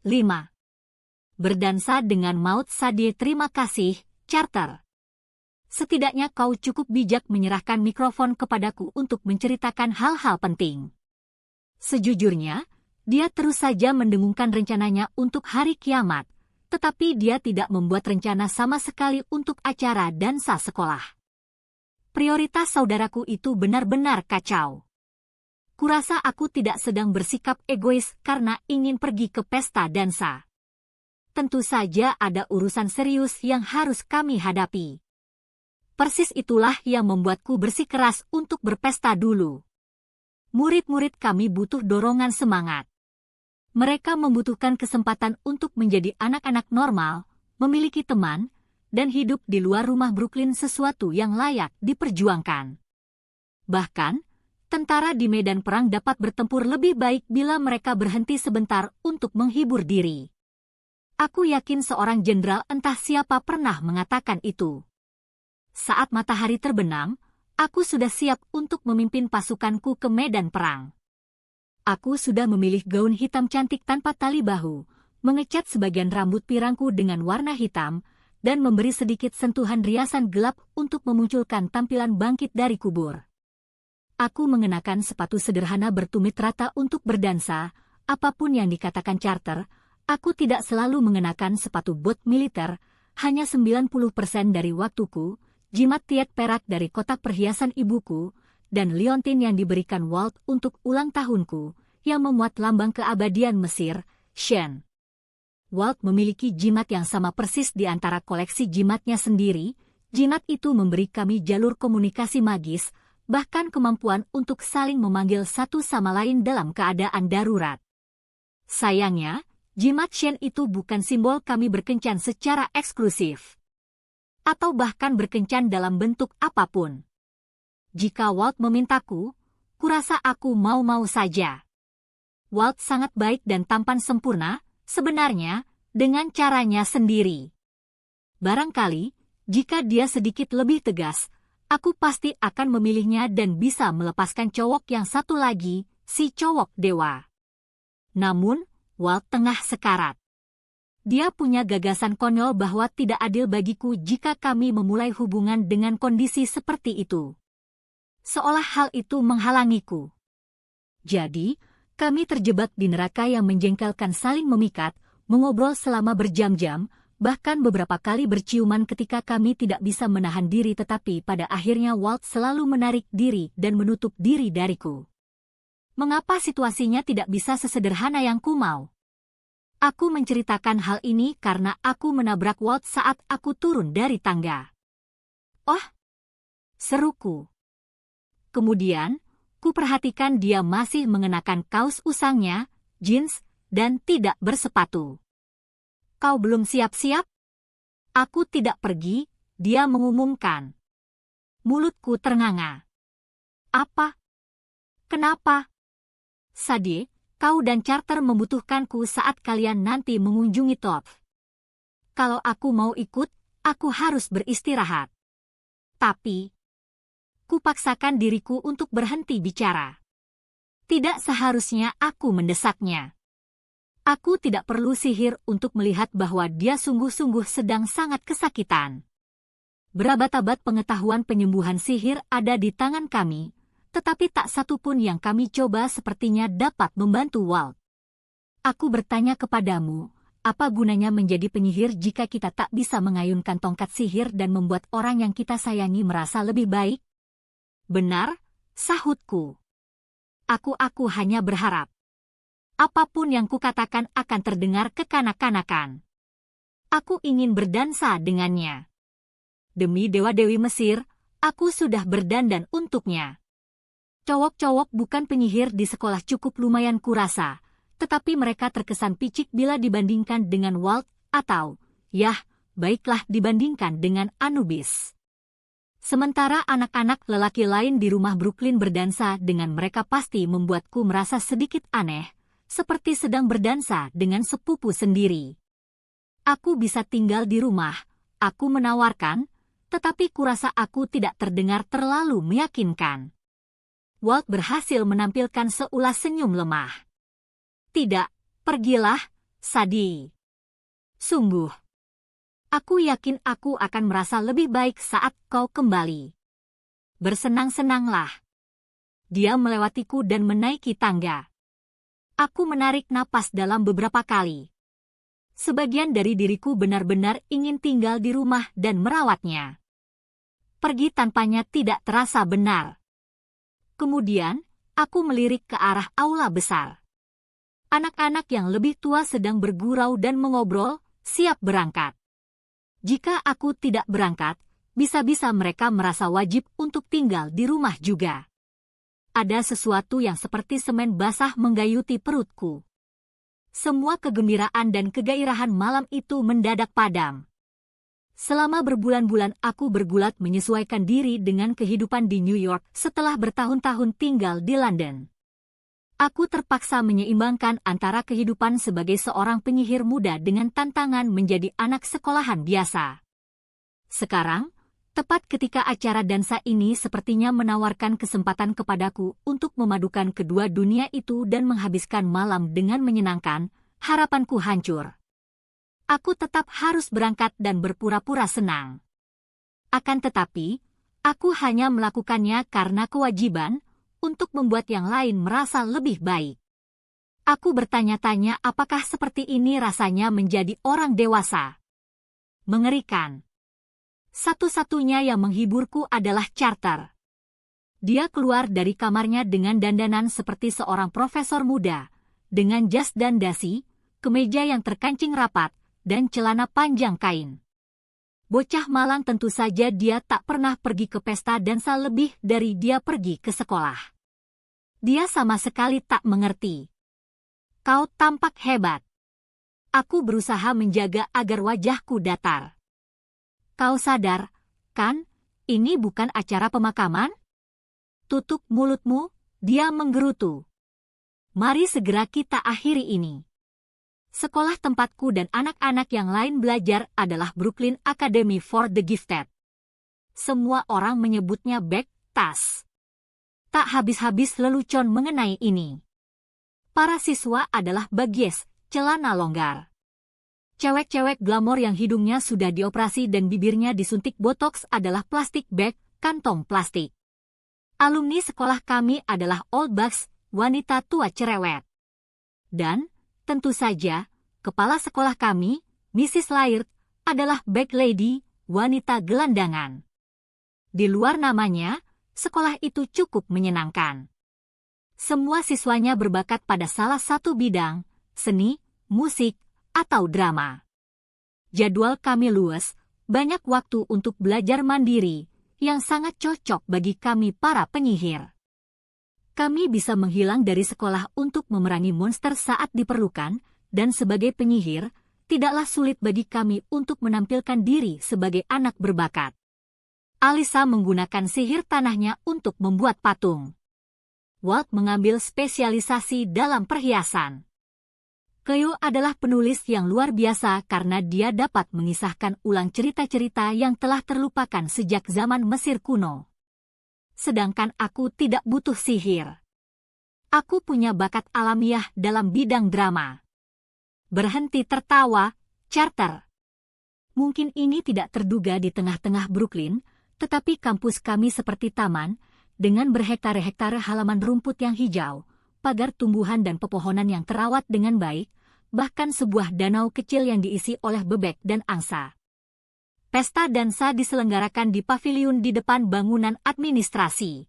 5. Berdansa dengan maut Sadie. Terima kasih, Carter. Setidaknya kau cukup bijak menyerahkan mikrofon kepadaku untuk menceritakan hal-hal penting. Sejujurnya, dia terus saja mendengungkan rencananya untuk hari kiamat, tetapi dia tidak membuat rencana sama sekali untuk acara dansa sekolah. Prioritas saudaraku itu benar-benar kacau. Kurasa aku tidak sedang bersikap egois karena ingin pergi ke pesta dansa. Tentu saja ada urusan serius yang harus kami hadapi. Persis itulah yang membuatku bersikeras untuk berpesta dulu. Murid-murid kami butuh dorongan semangat. Mereka membutuhkan kesempatan untuk menjadi anak-anak normal, memiliki teman, dan hidup di luar rumah Brooklyn, sesuatu yang layak diperjuangkan. Bahkan, tentara di medan perang dapat bertempur lebih baik bila mereka berhenti sebentar untuk menghibur diri. Aku yakin seorang jenderal entah siapa pernah mengatakan itu. Saat matahari terbenam, aku sudah siap untuk memimpin pasukanku ke medan perang. Aku sudah memilih gaun hitam cantik tanpa tali bahu, mengecat sebagian rambut pirangku dengan warna hitam, dan memberi sedikit sentuhan riasan gelap untuk memunculkan tampilan bangkit dari kubur. Aku mengenakan sepatu sederhana bertumit rata untuk berdansa, apapun yang dikatakan Carter, aku tidak selalu mengenakan sepatu bot militer, hanya 90% dari waktuku, jimat tiet perak dari kotak perhiasan ibuku, dan liontin yang diberikan Walt untuk ulang tahunku, yang memuat lambang keabadian Mesir, Shen. Walt memiliki jimat yang sama persis di antara koleksi jimatnya sendiri. Jimat itu memberi kami jalur komunikasi magis, bahkan kemampuan untuk saling memanggil satu sama lain dalam keadaan darurat. Sayangnya, jimat Shen itu bukan simbol kami berkencan secara eksklusif, atau bahkan berkencan dalam bentuk apapun. Jika Walt memintaku, kurasa aku mau-mau saja. Walt sangat baik dan tampan sempurna, sebenarnya, dengan caranya sendiri. Barangkali, jika dia sedikit lebih tegas, aku pasti akan memilihnya dan bisa melepaskan cowok yang satu lagi, si cowok dewa. Namun, Walt tengah sekarat. Dia punya gagasan konyol bahwa tidak adil bagiku jika kami memulai hubungan dengan kondisi seperti itu. Seolah hal itu menghalangiku. Jadi, kami terjebak di neraka yang menjengkelkan, saling memikat, mengobrol selama berjam-jam, bahkan beberapa kali berciuman ketika kami tidak bisa menahan diri, tetapi pada akhirnya Walt selalu menarik diri dan menutup diri dariku. Mengapa situasinya tidak bisa sesederhana yang ku mau? Aku menceritakan hal ini karena aku menabrak Walt saat aku turun dari tangga. Oh, seruku. Kemudian, ku perhatikan dia masih mengenakan kaos usangnya, jeans, dan tidak bersepatu. Kau belum siap-siap? Aku tidak pergi, dia mengumumkan. Mulutku ternganga. Apa? Kenapa? Sadie, kau dan Carter membutuhkanku saat kalian nanti mengunjungi Todd. Kalau aku mau ikut, aku harus beristirahat. Tapi, kupaksakan diriku untuk berhenti bicara. Tidak seharusnya aku mendesaknya. Aku tidak perlu sihir untuk melihat bahwa dia sungguh-sungguh sedang sangat kesakitan. Berabad-abad pengetahuan penyembuhan sihir ada di tangan kami, tetapi tak satu pun yang kami coba sepertinya dapat membantu Walt. Aku bertanya kepadamu, apa gunanya menjadi penyihir jika kita tak bisa mengayunkan tongkat sihir dan membuat orang yang kita sayangi merasa lebih baik? Benar, sahutku. Aku hanya berharap. Apapun yang kukatakan akan terdengar kekanak-kanakan. Aku ingin berdansa dengannya. Demi dewa-dewi Mesir, aku sudah berdandan untuknya. Cowok-cowok bukan penyihir di sekolah cukup lumayan kurasa, tetapi mereka terkesan picik bila dibandingkan dengan Walt, atau, yah, baiklah dibandingkan dengan Anubis. Sementara anak-anak lelaki lain di rumah Brooklyn berdansa dengan mereka pasti membuatku merasa sedikit aneh, seperti sedang berdansa dengan sepupu sendiri. Aku bisa tinggal di rumah, aku menawarkan, tetapi kurasa aku tidak terdengar terlalu meyakinkan. Walt berhasil menampilkan seulas senyum lemah. Tidak, pergilah, Sadie. Sungguh. Aku yakin aku akan merasa lebih baik saat kau kembali. Bersenang-senanglah. Dia melewatiku dan menaiki tangga. Aku menarik napas dalam beberapa kali. Sebagian dari diriku benar-benar ingin tinggal di rumah dan merawatnya. Pergi tanpanya tidak terasa benar. Kemudian, aku melirik ke arah aula besar. Anak-anak yang lebih tua sedang bergurau dan mengobrol, siap berangkat. Jika aku tidak berangkat, bisa-bisa mereka merasa wajib untuk tinggal di rumah juga. Ada sesuatu yang seperti semen basah menggayuti perutku. Semua kegembiraan dan kegairahan malam itu mendadak padam. Selama berbulan-bulan aku bergulat menyesuaikan diri dengan kehidupan di New York setelah bertahun-tahun tinggal di London. Aku terpaksa menyeimbangkan antara kehidupan sebagai seorang penyihir muda dengan tantangan menjadi anak sekolahan biasa. Sekarang, tepat ketika acara dansa ini sepertinya menawarkan kesempatan kepadaku untuk memadukan kedua dunia itu dan menghabiskan malam dengan menyenangkan, harapanku hancur. Aku tetap harus berangkat dan berpura-pura senang. Akan tetapi, aku hanya melakukannya karena kewajiban untuk membuat yang lain merasa lebih baik. Aku bertanya-tanya apakah seperti ini rasanya menjadi orang dewasa. Mengerikan. Satu-satunya yang menghiburku adalah Carter. Dia keluar dari kamarnya dengan dandanan seperti seorang profesor muda, dengan jas dan dasi, kemeja yang terkancing rapat, dan celana panjang kain. Bocah malang tentu saja dia tak pernah pergi ke pesta dansa lebih dari dia pergi ke sekolah. Dia sama sekali tak mengerti. Kau tampak hebat. Aku berusaha menjaga agar wajahku datar. Kau sadar, kan, ini bukan acara pemakaman? Tutup mulutmu, dia menggerutu. Mari segera kita akhiri ini. Sekolah tempatku dan anak-anak yang lain belajar adalah Brooklyn Academy for the Gifted. Semua orang menyebutnya bag tas. Tak habis-habis lelucon mengenai ini. Para siswa adalah bagies, celana longgar. Cewek-cewek glamor yang hidungnya sudah dioperasi dan bibirnya disuntik botox adalah plastik bag, kantong plastik. Alumni sekolah kami adalah old bugs, wanita tua cerewet. Dan, tentu saja, kepala sekolah kami, Mrs. Laird, adalah bag lady, wanita gelandangan. Di luar namanya, sekolah itu cukup menyenangkan. Semua siswanya berbakat pada salah satu bidang, seni, musik, atau drama. Jadwal kami luas, banyak waktu untuk belajar mandiri, yang sangat cocok bagi kami para penyihir. Kami bisa menghilang dari sekolah untuk memerangi monster saat diperlukan, dan sebagai penyihir, tidaklah sulit bagi kami untuk menampilkan diri sebagai anak berbakat. Alisa menggunakan sihir tanahnya untuk membuat patung. Walt mengambil spesialisasi dalam perhiasan. Cleo adalah penulis yang luar biasa karena dia dapat mengisahkan ulang cerita-cerita yang telah terlupakan sejak zaman Mesir kuno. Sedangkan aku tidak butuh sihir. Aku punya bakat alamiah dalam bidang drama. Berhenti tertawa, Carter. Mungkin ini tidak terduga di tengah-tengah Brooklyn, tetapi kampus kami seperti taman, dengan berhektare-hektare halaman rumput yang hijau, pagar tumbuhan dan pepohonan yang terawat dengan baik, bahkan sebuah danau kecil yang diisi oleh bebek dan angsa. Pesta dansa diselenggarakan di paviliun di depan bangunan administrasi.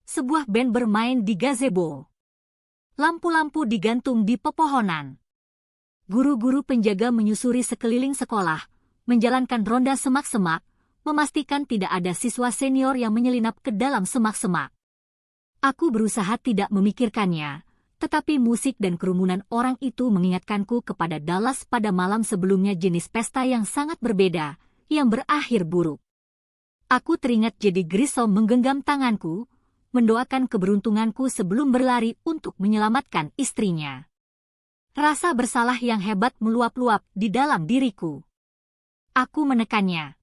Sebuah band bermain di gazebo. Lampu-lampu digantung di pepohonan. Guru-guru penjaga menyusuri sekeliling sekolah, menjalankan ronda semak-semak, memastikan tidak ada siswa senior yang menyelinap ke dalam semak-semak. Aku berusaha tidak memikirkannya, tetapi musik dan kerumunan orang itu mengingatkanku kepada Dallas pada malam sebelumnya, jenis pesta yang sangat berbeda, yang berakhir buruk. Aku teringat jadi Grissom menggenggam tanganku, mendoakan keberuntunganku sebelum berlari untuk menyelamatkan istrinya. Rasa bersalah yang hebat meluap-luap di dalam diriku. Aku menekannya.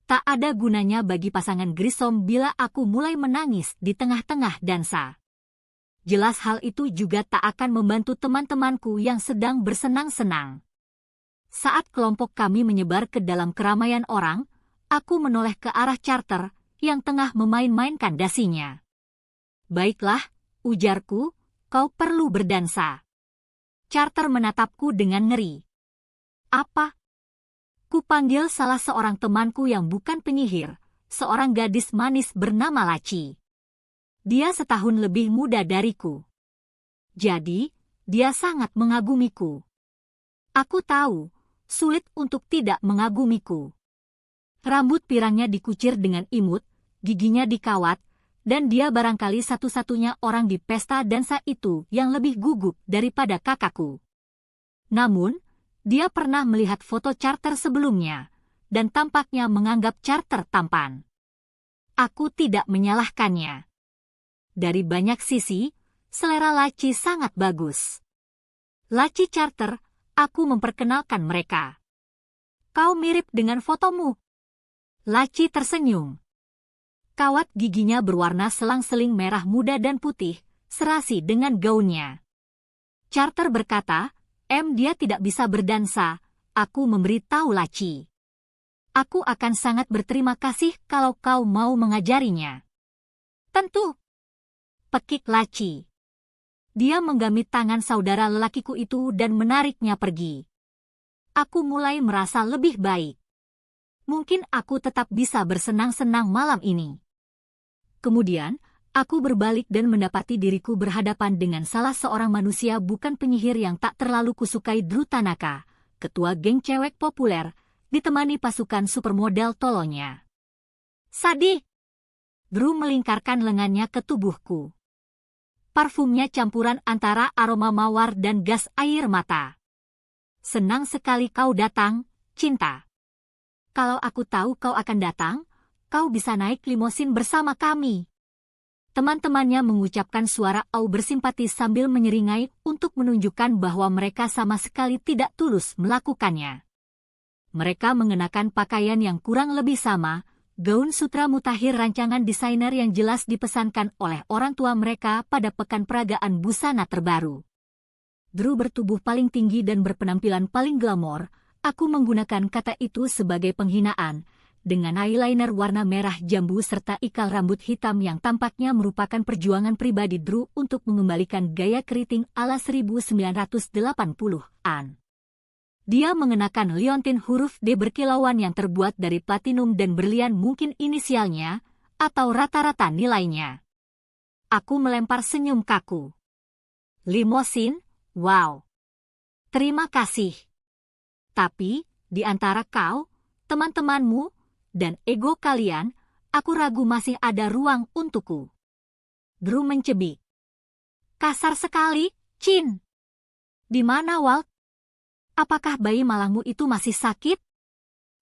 Tak ada gunanya bagi pasangan Grissom bila aku mulai menangis di tengah-tengah dansa. Jelas hal itu juga tak akan membantu teman-temanku yang sedang bersenang-senang. Saat kelompok kami menyebar ke dalam keramaian orang, aku menoleh ke arah Carter yang tengah memain-mainkan dasinya. Baiklah, ujarku, kau perlu berdansa. Carter menatapku dengan ngeri. Apa? Kupanggil salah seorang temanku yang bukan penyihir, seorang gadis manis bernama Laci. Dia setahun lebih muda dariku. Jadi, dia sangat mengagumiku. Aku tahu, sulit untuk tidak mengagumiku. Rambut pirangnya dikucir dengan imut, giginya dikawat, dan dia barangkali satu-satunya orang di pesta dansa itu yang lebih gugup daripada kakakku. Namun, dia pernah melihat foto Carter sebelumnya, dan tampaknya menganggap Carter tampan. Aku tidak menyalahkannya. Dari banyak sisi, selera Laci sangat bagus. Laci Carter, aku memperkenalkan mereka. Kau mirip dengan fotomu. Laci tersenyum. Kawat giginya berwarna selang-seling merah muda dan putih, serasi dengan gaunnya. Carter berkata, dia tidak bisa berdansa, aku memberitahu Laci. Aku akan sangat berterima kasih kalau kau mau mengajarinya. Tentu. Pekik Laci. Dia menggamit tangan saudara lelakiku itu dan menariknya pergi. Aku mulai merasa lebih baik. Mungkin aku tetap bisa bersenang-senang malam ini. Kemudian, aku berbalik dan mendapati diriku berhadapan dengan salah seorang manusia bukan penyihir yang tak terlalu kusukai, Drew Tanaka, ketua geng cewek populer, ditemani pasukan supermodel tolonya. Sadih! Drew melingkarkan lengannya ke tubuhku. Parfumnya campuran antara aroma mawar dan gas air mata. Senang sekali kau datang, cinta. Kalau aku tahu kau akan datang, kau bisa naik limosin bersama kami. Teman-temannya mengucapkan suara au bersimpati sambil menyeringai untuk menunjukkan bahwa mereka sama sekali tidak tulus melakukannya. Mereka mengenakan pakaian yang kurang lebih sama, gaun sutra mutakhir rancangan desainer yang jelas dipesankan oleh orang tua mereka pada pekan peragaan busana terbaru. Drew bertubuh paling tinggi dan berpenampilan paling glamor. Aku menggunakan kata itu sebagai penghinaan, dengan eyeliner warna merah jambu serta ikal rambut hitam yang tampaknya merupakan perjuangan pribadi Drew untuk mengembalikan gaya keriting ala 1980-an. Dia mengenakan liontin huruf D berkilauan yang terbuat dari platinum dan berlian, mungkin inisialnya, atau rata-rata nilainya. Aku melempar senyum kaku. Limosin, wow. Terima kasih. Tapi, di antara kau, teman-temanmu, dan ego kalian, aku ragu masih ada ruang untukku. Drew mencebik. Kasar sekali, Chin. Di mana Walt? Apakah bayi malangmu itu masih sakit?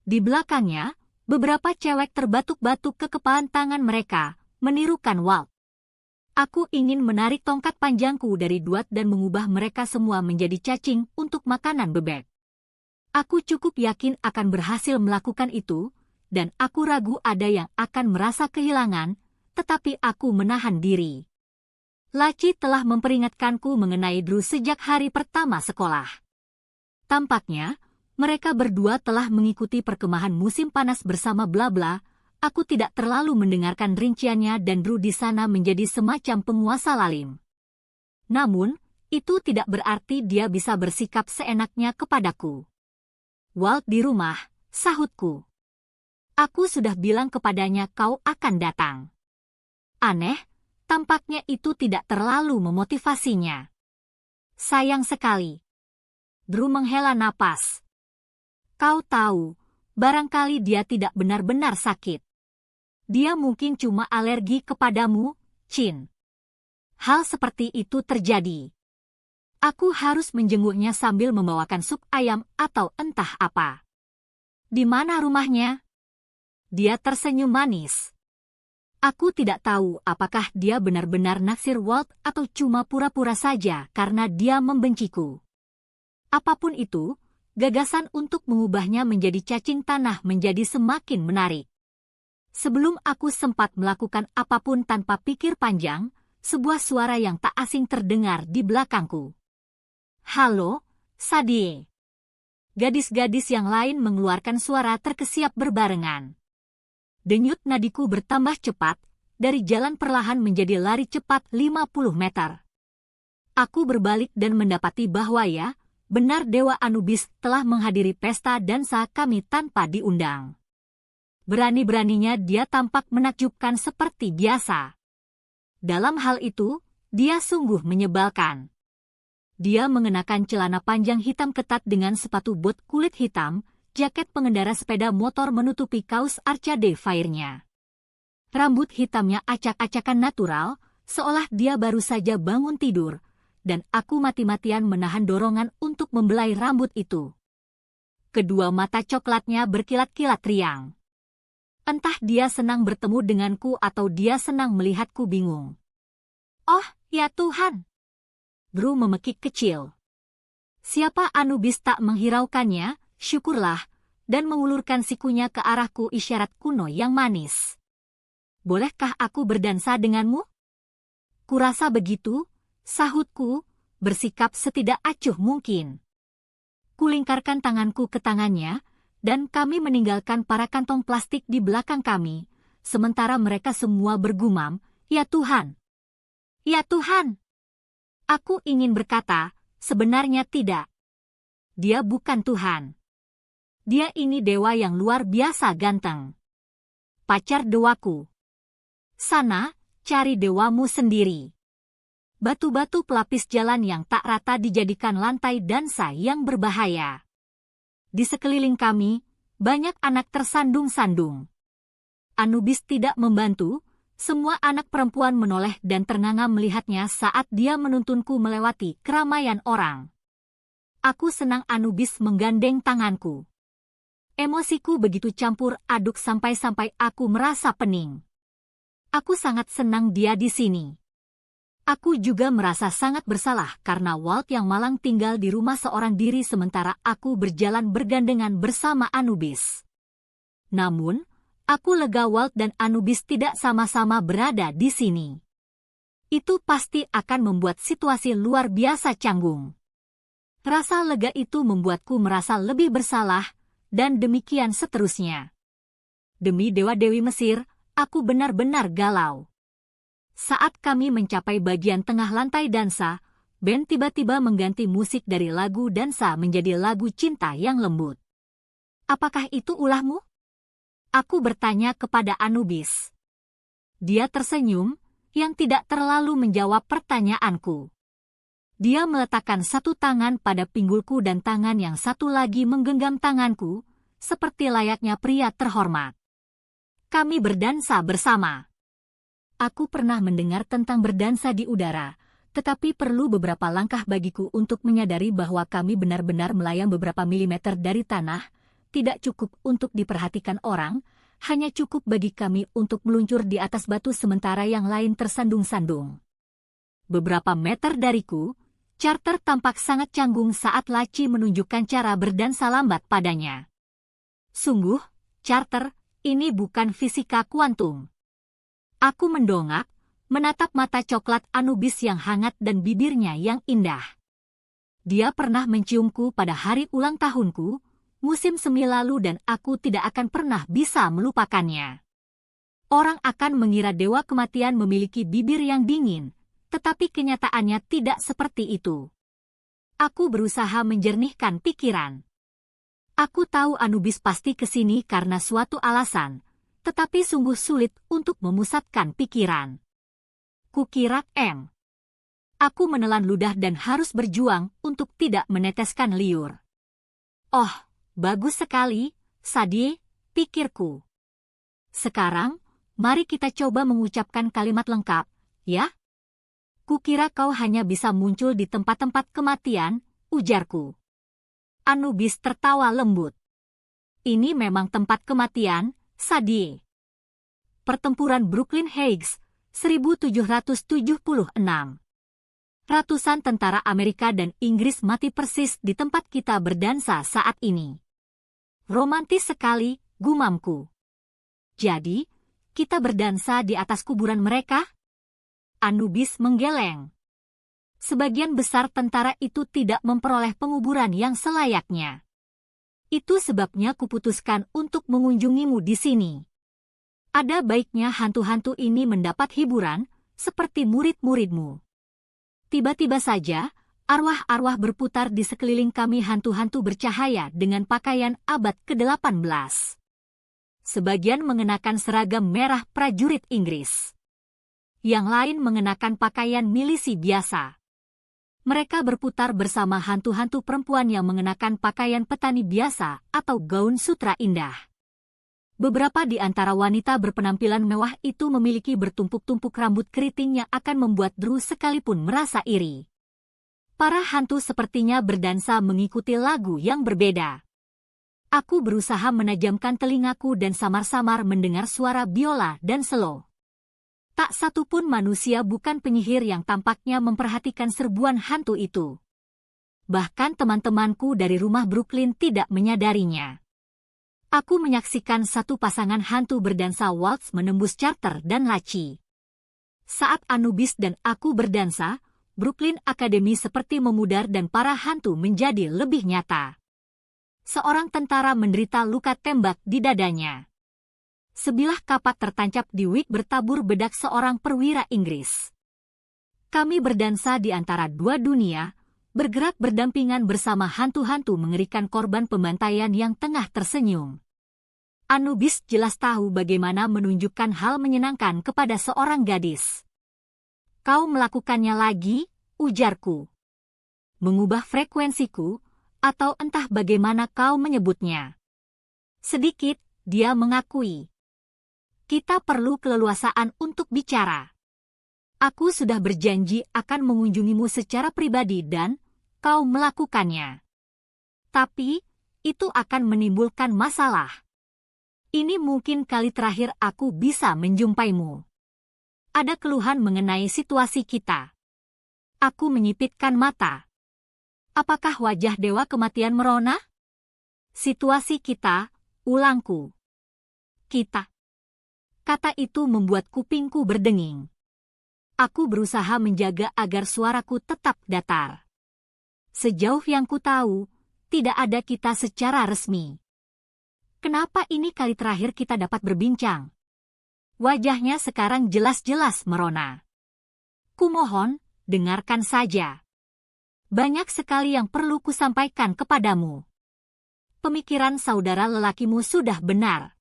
Di belakangnya, beberapa cewek terbatuk-batuk ke kepalan tangan mereka, menirukan Walt. Aku ingin menarik tongkat panjangku dari Duat dan mengubah mereka semua menjadi cacing untuk makanan bebek. Aku cukup yakin akan berhasil melakukan itu, dan aku ragu ada yang akan merasa kehilangan, tetapi aku menahan diri. Laci telah memperingatkanku mengenai Drew sejak hari pertama sekolah. Tampaknya, mereka berdua telah mengikuti perkemahan musim panas bersama bla-bla. Aku tidak terlalu mendengarkan rinciannya dan Drew di sana menjadi semacam penguasa lalim. Namun, itu tidak berarti dia bisa bersikap seenaknya kepadaku. Walt di rumah, sahutku. Aku sudah bilang kepadanya kau akan datang. Aneh, tampaknya itu tidak terlalu memotivasinya. Sayang sekali. Drew menghela napas. Kau tahu, barangkali dia tidak benar-benar sakit. Dia mungkin cuma alergi kepadamu, Chin. Hal seperti itu terjadi. Aku harus menjenguknya sambil membawakan sup ayam atau entah apa. Di mana rumahnya? Dia tersenyum manis. Aku tidak tahu apakah dia benar-benar naksir Walt atau cuma pura-pura saja karena dia membenciku. Apapun itu, gagasan untuk mengubahnya menjadi cacing tanah menjadi semakin menarik. Sebelum aku sempat melakukan apapun tanpa pikir panjang, sebuah suara yang tak asing terdengar di belakangku. "Halo, Sadie." Gadis-gadis yang lain mengeluarkan suara terkesiap berbarengan. Denyut nadiku bertambah cepat, dari jalan perlahan menjadi lari cepat 50 meter. Aku berbalik dan mendapati bahwa ya, benar Dewa Anubis telah menghadiri pesta dansa kami tanpa diundang. Berani-beraninya dia tampak menakjubkan seperti biasa. Dalam hal itu, dia sungguh menyebalkan. Dia mengenakan celana panjang hitam ketat dengan sepatu bot kulit hitam, jaket pengendara sepeda motor menutupi kaos Arcade Fire-nya. Rambut hitamnya acak-acakan natural, seolah dia baru saja bangun tidur, dan aku mati-matian menahan dorongan untuk membelai rambut itu. Kedua mata coklatnya berkilat-kilat riang. Entah dia senang bertemu denganku atau dia senang melihatku bingung. "Oh, ya Tuhan!" Bru memekik kecil. Siapa Anubis tak menghiraukannya, syukurlah, dan mengulurkan sikunya ke arahku isyarat kuno yang manis. "Bolehkah aku berdansa denganmu?" "Kurasa begitu," sahutku, bersikap setidak acuh mungkin. Kulingkarkan tanganku ke tangannya, dan kami meninggalkan para kantong plastik di belakang kami, sementara mereka semua bergumam, "Ya Tuhan! Ya Tuhan!" Aku ingin berkata, sebenarnya tidak. Dia bukan Tuhan. Dia ini dewa yang luar biasa ganteng. Pacar dewaku. Sana, cari dewamu sendiri. Batu-batu pelapis jalan yang tak rata dijadikan lantai dansa yang berbahaya. Di sekeliling kami, banyak anak tersandung-sandung. Anubis tidak membantu, semua anak perempuan menoleh dan ternganga melihatnya saat dia menuntunku melewati keramaian orang. Aku senang Anubis menggandeng tanganku. Emosiku begitu campur aduk sampai-sampai aku merasa pening. Aku sangat senang dia di sini. Aku juga merasa sangat bersalah karena Walt yang malang tinggal di rumah seorang diri sementara aku berjalan bergandengan bersama Anubis. Namun, aku lega Walt dan Anubis tidak sama-sama berada di sini. Itu pasti akan membuat situasi luar biasa canggung. Rasa lega itu membuatku merasa lebih bersalah, dan demikian seterusnya. Demi dewa-dewi Mesir, aku benar-benar galau. Saat kami mencapai bagian tengah lantai dansa, band tiba-tiba mengganti musik dari lagu dansa menjadi lagu cinta yang lembut. "Apakah itu ulahmu?" Aku bertanya kepada Anubis. Dia tersenyum, yang tidak terlalu menjawab pertanyaanku. Dia meletakkan satu tangan pada pinggulku dan tangan yang satu lagi menggenggam tanganku, seperti layaknya pria terhormat. Kami berdansa bersama. Aku pernah mendengar tentang berdansa di udara, tetapi perlu beberapa langkah bagiku untuk menyadari bahwa kami benar-benar melayang beberapa milimeter dari tanah, tidak cukup untuk diperhatikan orang, hanya cukup bagi kami untuk meluncur di atas batu sementara yang lain tersandung-sandung. Beberapa meter dariku, Carter tampak sangat canggung saat Laci menunjukkan cara berdansa lambat padanya. Sungguh, Carter, ini bukan fisika kuantum. Aku mendongak, menatap mata coklat Anubis yang hangat dan bibirnya yang indah. Dia pernah menciumku pada hari ulang tahunku, musim semi lalu dan aku tidak akan pernah bisa melupakannya. Orang akan mengira dewa kematian memiliki bibir yang dingin, tetapi kenyataannya tidak seperti itu. Aku berusaha menjernihkan pikiran. Aku tahu Anubis pasti ke sini karena suatu alasan, tetapi sungguh sulit untuk memusatkan pikiran. Kukira aku menelan ludah dan harus berjuang untuk tidak meneteskan liur. "Oh, bagus sekali, Sadie," pikirku. "Sekarang, mari kita coba mengucapkan kalimat lengkap, ya?" "Kukira kau hanya bisa muncul di tempat-tempat kematian," ujarku. Anubis tertawa lembut. "Ini memang tempat kematian, Sadie." Pertempuran Brooklyn Heights, 1776. Ratusan tentara Amerika dan Inggris mati persis di tempat kita berdansa saat ini. Romantis sekali, gumamku. Jadi, kita berdansa di atas kuburan mereka? Anubis menggeleng. Sebagian besar tentara itu tidak memperoleh penguburan yang selayaknya. Itu sebabnya kuputuskan untuk mengunjungimu di sini. Ada baiknya hantu-hantu ini mendapat hiburan, seperti murid-muridmu. Tiba-tiba saja, arwah-arwah berputar di sekeliling kami hantu-hantu bercahaya dengan pakaian abad ke-18. Sebagian mengenakan seragam merah prajurit Inggris. Yang lain mengenakan pakaian milisi biasa. Mereka berputar bersama hantu-hantu perempuan yang mengenakan pakaian petani biasa atau gaun sutra indah. Beberapa di antara wanita berpenampilan mewah itu memiliki bertumpuk-tumpuk rambut keriting yang akan membuat Drew sekalipun merasa iri. Para hantu sepertinya berdansa mengikuti lagu yang berbeda. Aku berusaha menajamkan telingaku dan samar-samar mendengar suara biola dan selo. Tak satu pun manusia bukan penyihir yang tampaknya memperhatikan serbuan hantu itu. Bahkan teman-temanku dari rumah Brooklyn tidak menyadarinya. Aku menyaksikan satu pasangan hantu berdansa waltz menembus charter dan laci. Saat Anubis dan aku berdansa, Brooklyn Academy seperti memudar dan para hantu menjadi lebih nyata. Seorang tentara menderita luka tembak di dadanya. Sebilah kapak tertancap di wig bertabur bedak seorang perwira Inggris. Kami berdansa di antara dua dunia, bergerak berdampingan bersama hantu-hantu mengerikan korban pembantaian yang tengah tersenyum. Anubis jelas tahu bagaimana menunjukkan hal menyenangkan kepada seorang gadis. Kau melakukannya lagi, ujarku. Mengubah frekuensiku, atau entah bagaimana kau menyebutnya. Sedikit, dia mengakui. Kita perlu keleluasaan untuk bicara. Aku sudah berjanji akan mengunjungimu secara pribadi dan kau melakukannya. Tapi, itu akan menimbulkan masalah. Ini mungkin kali terakhir aku bisa menjumpaimu. Ada keluhan mengenai situasi kita. Aku menyipitkan mata. Apakah wajah dewa kematian merona? Situasi kita, ulangku. Kita. Kata itu membuat kupingku berdenging. Aku berusaha menjaga agar suaraku tetap datar. Sejauh yang ku tahu, tidak ada kita secara resmi. Kenapa ini kali terakhir kita dapat berbincang? Wajahnya sekarang jelas-jelas merona. Kumohon, dengarkan saja. Banyak sekali yang perlu kusampaikan kepadamu. Pemikiran saudara lelakimu sudah benar.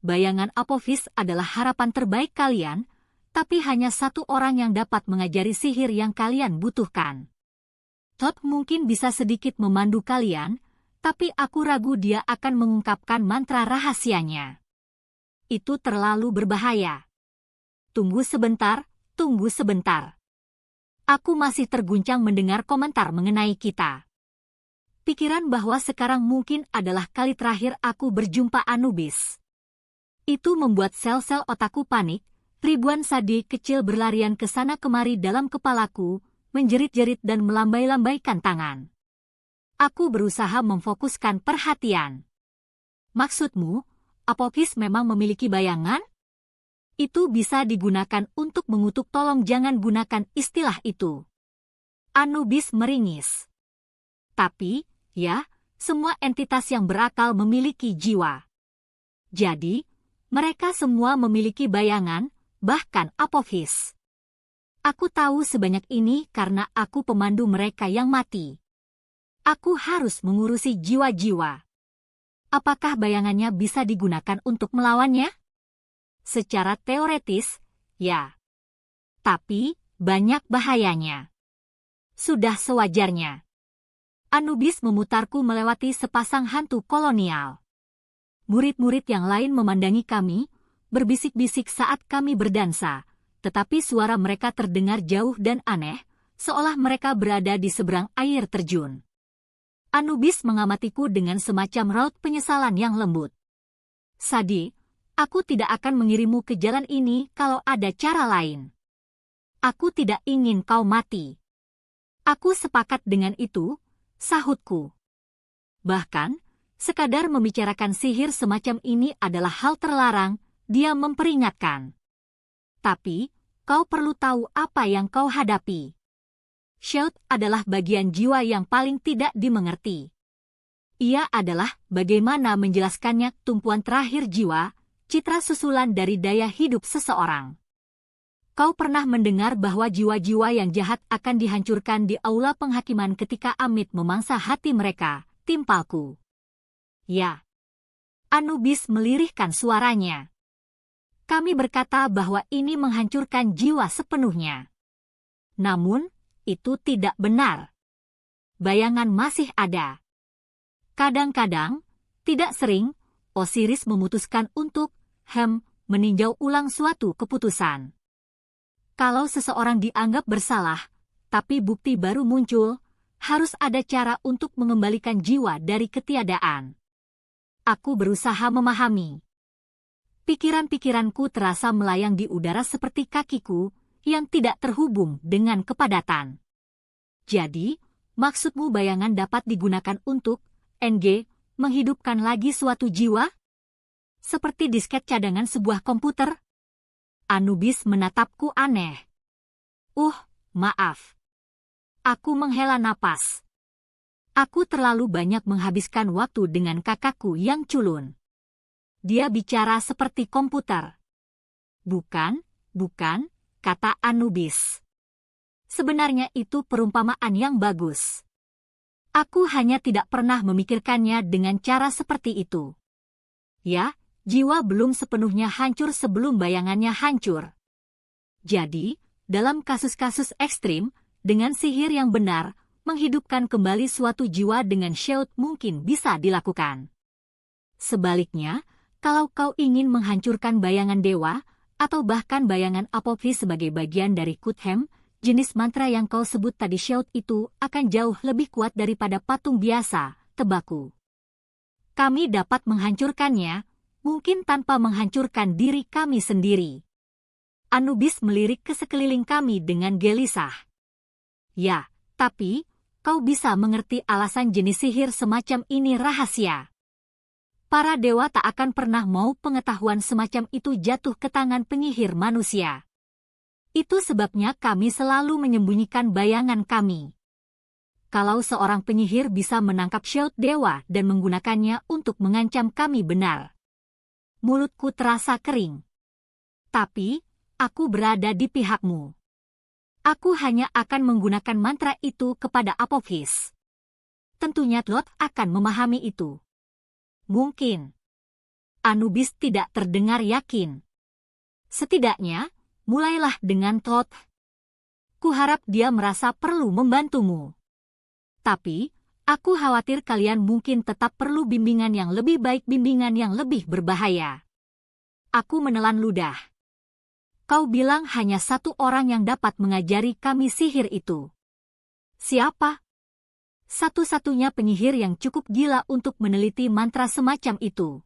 Bayangan Apophis adalah harapan terbaik kalian, tapi hanya satu orang yang dapat mengajari sihir yang kalian butuhkan. Todd mungkin bisa sedikit memandu kalian, tapi aku ragu dia akan mengungkapkan mantra rahasianya. Itu terlalu berbahaya. Tunggu sebentar, tunggu sebentar. Aku masih terguncang mendengar komentar mengenai kita. Pikiran bahwa sekarang mungkin adalah kali terakhir aku berjumpa Anubis. Itu membuat sel-sel otakku panik, ribuan sadi kecil berlarian ke sana kemari dalam kepalaku, menjerit-jerit dan melambai-lambaikan tangan. Aku berusaha memfokuskan perhatian. Maksudmu, Apophis memang memiliki bayangan? Itu bisa digunakan untuk mengutuk, tolong jangan gunakan istilah itu. Anubis meringis. Tapi, ya, semua entitas yang berakal memiliki jiwa. Jadi, mereka semua memiliki bayangan, bahkan Apophis. Aku tahu sebanyak ini karena aku pemandu mereka yang mati. Aku harus mengurusi jiwa-jiwa. Apakah bayangannya bisa digunakan untuk melawannya? Secara teoretis, ya. Tapi, banyak bahayanya. Sudah sewajarnya. Anubis memutarku melewati sepasang hantu kolonial. Murid-murid yang lain memandangi kami, berbisik-bisik saat kami berdansa, tetapi suara mereka terdengar jauh dan aneh, seolah mereka berada di seberang air terjun. Anubis mengamatiku dengan semacam raut penyesalan yang lembut. Sadi, aku tidak akan mengirimmu ke jalan ini kalau ada cara lain. Aku tidak ingin kau mati. Aku sepakat dengan itu, sahutku. Bahkan, sekadar membicarakan sihir semacam ini adalah hal terlarang, dia memperingatkan. Tapi, kau perlu tahu apa yang kau hadapi. Shout adalah bagian jiwa yang paling tidak dimengerti. Ia adalah bagaimana menjelaskannya tumpuan terakhir jiwa, citra susulan dari daya hidup seseorang. Kau pernah mendengar bahwa jiwa-jiwa yang jahat akan dihancurkan di aula penghakiman ketika Amit memangsa hati mereka, timpalku. Ya. Anubis melirihkan suaranya. Kami berkata bahwa ini menghancurkan jiwa sepenuhnya. Namun, itu tidak benar. Bayangan masih ada. Kadang-kadang, tidak sering, Osiris memutuskan untuk, meninjau ulang suatu keputusan. Kalau seseorang dianggap bersalah, tapi bukti baru muncul, harus ada cara untuk mengembalikan jiwa dari ketiadaan. Aku berusaha memahami. Pikiran-pikiranku terasa melayang di udara seperti kakiku yang tidak terhubung dengan kepadatan. Jadi, maksudmu bayangan dapat digunakan untuk, menghidupkan lagi suatu jiwa? Seperti disket cadangan sebuah komputer? Anubis menatapku aneh. Maaf. Aku menghela napas. Aku terlalu banyak menghabiskan waktu dengan kakakku yang culun. Dia bicara seperti komputer. Bukan, kata Anubis. Sebenarnya itu perumpamaan yang bagus. Aku hanya tidak pernah memikirkannya dengan cara seperti itu. Ya, jiwa belum sepenuhnya hancur sebelum bayangannya hancur. Jadi, dalam kasus-kasus ekstrim, dengan sihir yang benar, menghidupkan kembali suatu jiwa dengan shout mungkin bisa dilakukan. Sebaliknya, kalau kau ingin menghancurkan bayangan dewa, atau bahkan bayangan Apophis sebagai bagian dari Kuthem, jenis mantra yang kau sebut tadi shout itu akan jauh lebih kuat daripada patung biasa, tebakku. Kami dapat menghancurkannya, mungkin tanpa menghancurkan diri kami sendiri. Anubis melirik ke sekeliling kami dengan gelisah. Ya, tapi, kau bisa mengerti alasan jenis sihir semacam ini rahasia. Para dewa tak akan pernah mau pengetahuan semacam itu jatuh ke tangan penyihir manusia. Itu sebabnya kami selalu menyembunyikan bayangan kami. Kalau seorang penyihir bisa menangkap shout dewa dan menggunakannya untuk mengancam kami benar. Mulutku terasa kering. Tapi, aku berada di pihakmu. Aku hanya akan menggunakan mantra itu kepada Apophis. Tentunya Thoth akan memahami itu. Mungkin. Anubis tidak terdengar yakin. Setidaknya, mulailah dengan Thoth. Kuharap dia merasa perlu membantumu. Tapi, aku khawatir kalian mungkin tetap perlu bimbingan yang lebih baik, bimbingan yang lebih berbahaya. Aku menelan ludah. Kau bilang hanya satu orang yang dapat mengajari kami sihir itu. Siapa? Satu-satunya penyihir yang cukup gila untuk meneliti mantra semacam itu.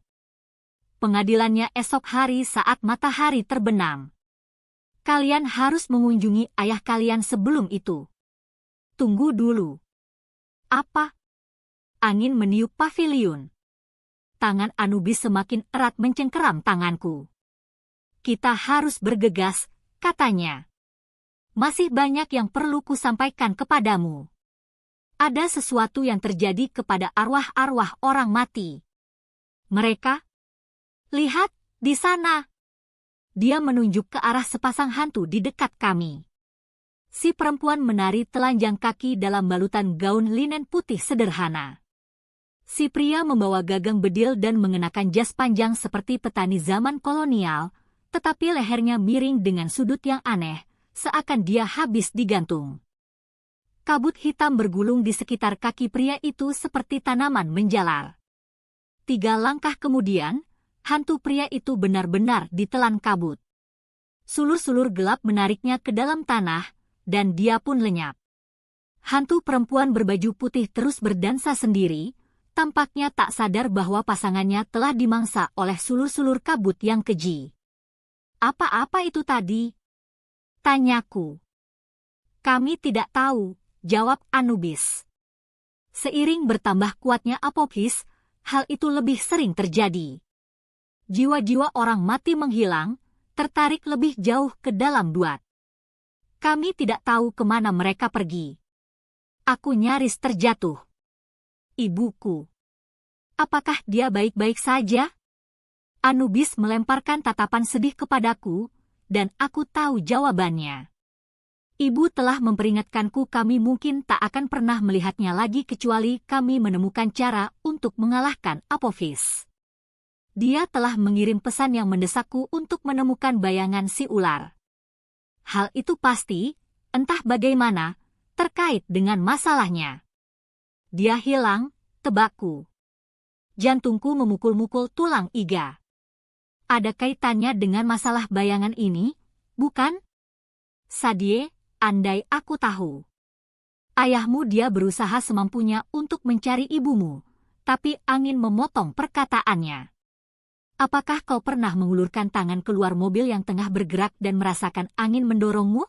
Pengadilannya esok hari saat matahari terbenam. Kalian harus mengunjungi ayah kalian sebelum itu. Tunggu dulu. Apa? Angin meniup paviliun. Tangan Anubis semakin erat mencengkeram tanganku. Kita harus bergegas, katanya. Masih banyak yang perlu kusampaikan kepadamu. Ada sesuatu yang terjadi kepada arwah-arwah orang mati. Mereka? Lihat, di sana. Dia menunjuk ke arah sepasang hantu di dekat kami. Si perempuan menari telanjang kaki dalam balutan gaun linen putih sederhana. Si pria membawa gagang bedil dan mengenakan jas panjang seperti petani zaman kolonial, tetapi lehernya miring dengan sudut yang aneh, seakan dia habis digantung. Kabut hitam bergulung di sekitar kaki pria itu seperti tanaman menjalar. 3 langkah kemudian, hantu pria itu benar-benar ditelan kabut. Sulur-sulur gelap menariknya ke dalam tanah, dan dia pun lenyap. Hantu perempuan berbaju putih terus berdansa sendiri, tampaknya tak sadar bahwa pasangannya telah dimangsa oleh sulur-sulur kabut yang keji. Apa-apa itu tadi? Tanyaku. Kami tidak tahu, jawab Anubis. Seiring bertambah kuatnya Apophis, hal itu lebih sering terjadi. Jiwa-jiwa orang mati menghilang, tertarik lebih jauh ke dalam duat. Kami tidak tahu kemana mereka pergi. Aku nyaris terjatuh. Ibuku. Apakah dia baik-baik saja? Anubis melemparkan tatapan sedih kepadaku, dan aku tahu jawabannya. Ibu telah memperingatkanku kami mungkin tak akan pernah melihatnya lagi kecuali kami menemukan cara untuk mengalahkan Apophis. Dia telah mengirim pesan yang mendesakku untuk menemukan bayangan si ular. Hal itu pasti, entah bagaimana, terkait dengan masalahnya. Dia hilang, tebakku. Jantungku memukul-mukul tulang iga. Ada kaitannya dengan masalah bayangan ini, bukan? Sadie, andai aku tahu. Ayahmu dia berusaha semampunya untuk mencari ibumu, tapi angin memotong perkataannya. Apakah kau pernah mengulurkan tangan keluar mobil yang tengah bergerak dan merasakan angin mendorongmu?